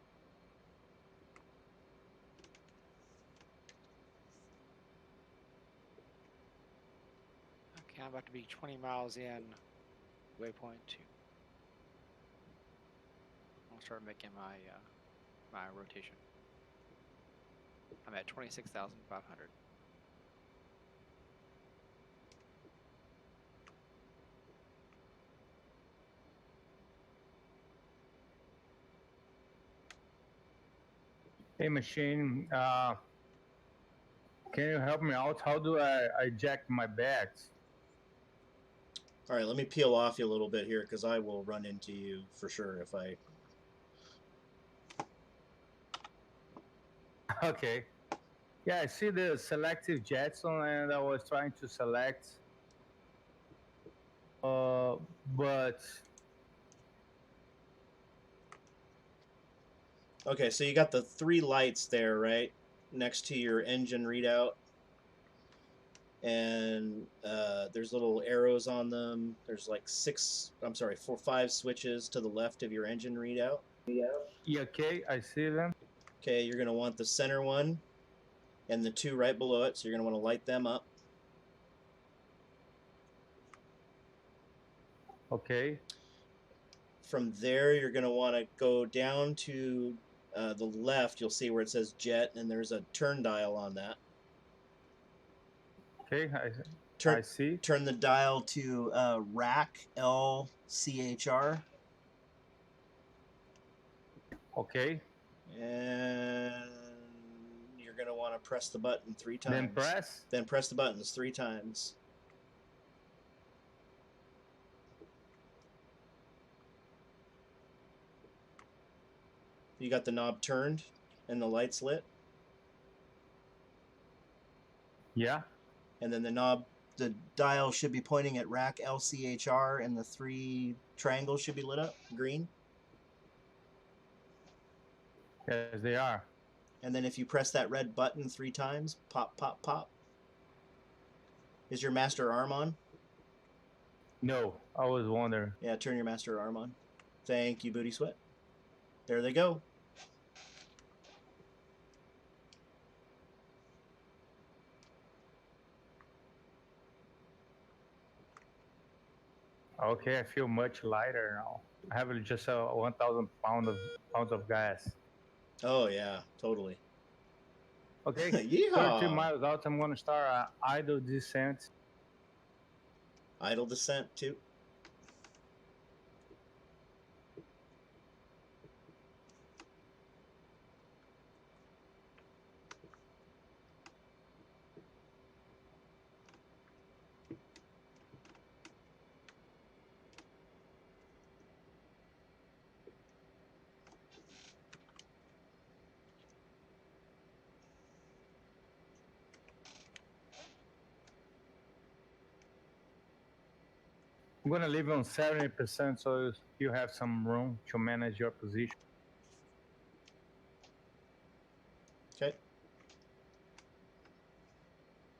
Okay, I'm about to be 20 miles in waypoint 2. I'll start making my my rotation. I'm at 26,500. Hey, machine. Can you help me out? How do I eject my bags? All right, let me peel off you a little bit here because I will run into you for sure if I... Okay. Yeah, I see the selective Jetson and I was trying to select. But... Okay, so you got the 3 lights there, right? next to your engine readout. And there's little arrows on them. There's like 5 switches to the left of your engine readout. Yeah, okay, I see them. Okay, you're going to want the center one and the 2 right below it, so you're going to want to light them up. Okay. From there, you're going to want to go down to the left. You'll see where it says jet, and there's a turn dial on that. Okay, Turn, I see. turn the dial to rack LCHR. Okay. And you're going to want to press the button 3 times. Then press. Then press the buttons 3 times. You got the knob turned and the lights lit. Yeah. And then the dial should be pointing at rack LCHR, and the 3 triangles should be lit up green. Yes, they are. And then if you press that red button 3 times, pop, pop, pop. Is your master arm on? No, I was wondering. Yeah, turn your master arm on. Thank you, Booty Sweat. There they go. Okay, I feel much lighter now. I have just 1,000 pounds of gas. Oh yeah, totally. Okay, Yeehaw! 30 miles out, I'm gonna start idle descent. Idle descent too. I'm gonna leave on 70% so you have some room to manage your position. Okay.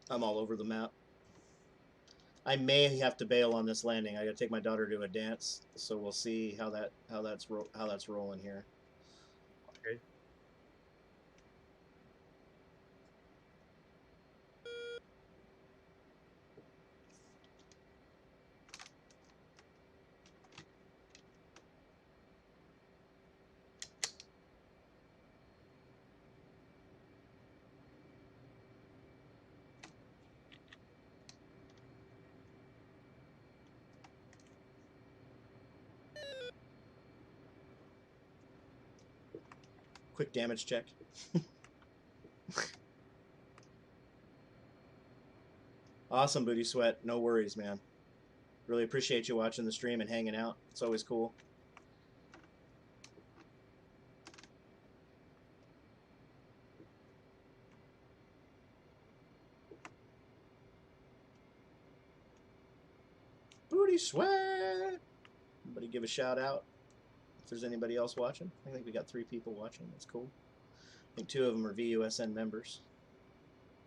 I'm all over the map. I may have to bail on this landing. I got to take my daughter to a dance, so we'll see how that's rolling here. Okay. Quick damage check. Awesome, Booty Sweat. No worries, man. Really appreciate you watching the stream and hanging out. It's always cool. Booty Sweat! Anybody give a shout out? If there's anybody else watching. I think we got 3 people watching. That's cool. I think 2 of them are VUSN members.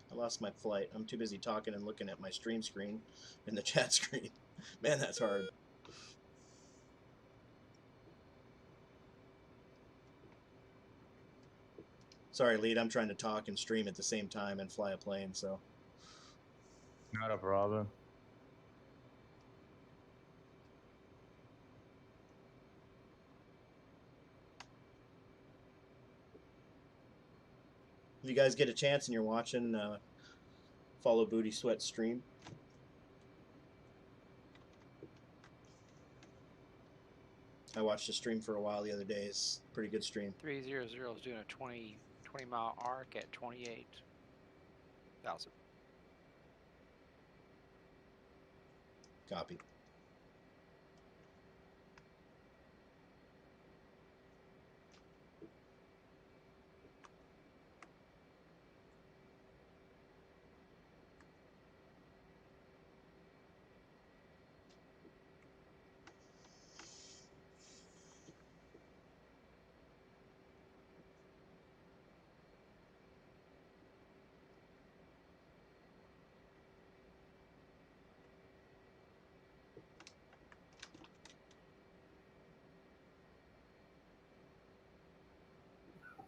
I lost my flight. I'm too busy talking and looking at my stream screen and the chat screen. Man, that's hard. Sorry, Lead. I'm trying to talk and stream at the same time and fly a plane, so. Not a problem. If you guys get a chance and you're watching, follow Booty Sweat stream. I watched a stream for a while the other day. It's a pretty good stream. 300 is doing a 20-mile arc at 28,000. Copy.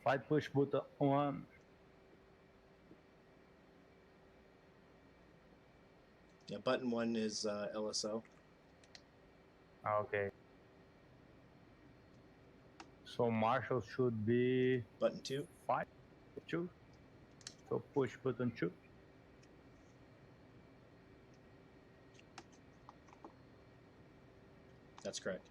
Flight push button 1. Yeah, button 1 is LSO. Okay. So Marshall should be Button 2. 5, 2. So push button 2. That's correct.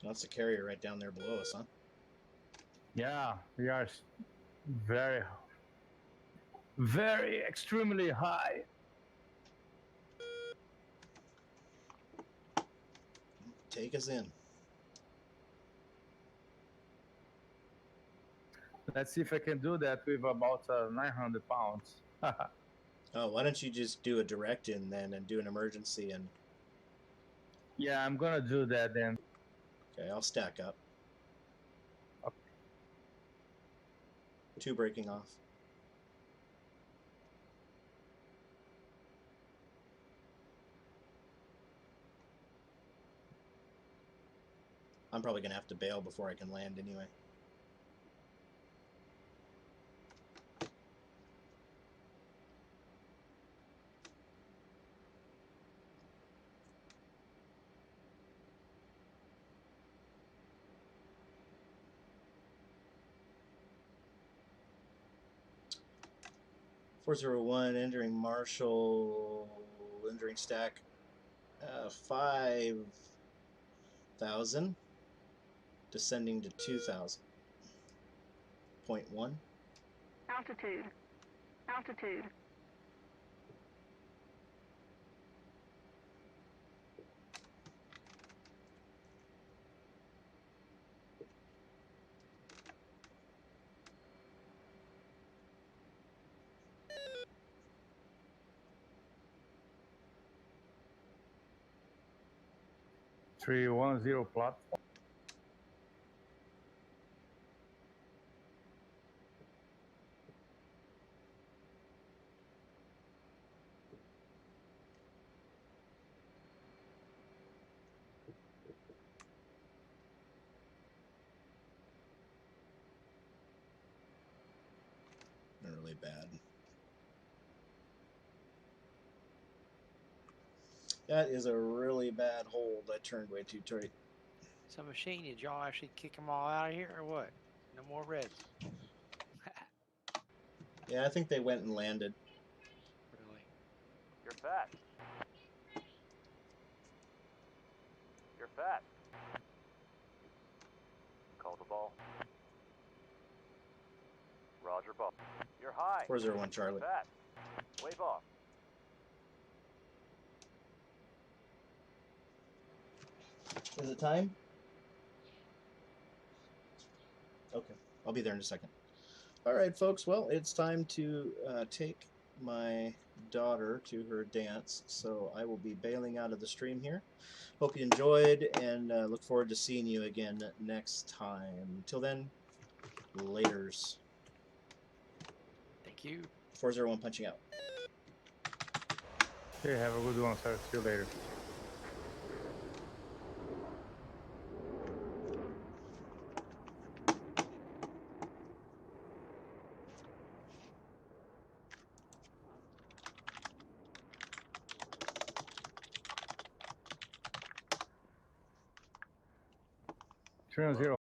That's the carrier right down there below us, huh? Yeah, we are very, very extremely high. Take us in. Let's see if I can do that with about 900 pounds. Oh, why don't you just do a direct in then and do an emergency and... Yeah, I'm gonna do that then. Okay, I'll stack up. Okay. 2 breaking off. I'm probably going to have to bail before I can land anyway. .401 entering Marshall, entering stack 5,000, descending to 2,000. 0.1. Altitude. Altitude. Three 310 platform. Really bad. That is a really bad hold. I turned way too tight. So, Machine, did y'all actually kick them all out of here or what? No more reds. Yeah, I think they went and landed. Really? You're fast. You're fast. Call the ball. Roger ball. You're high. 401 Charlie. Fast. Wave off. Is it time? Okay, I'll be there in a second. All right, folks. Well, it's time to take my daughter to her dance, so I will be bailing out of the stream here. Hope you enjoyed, and look forward to seeing you again next time. Till then, laters. Thank you. 401 punching out. Okay, have a good one, sir. See you later. Three 0.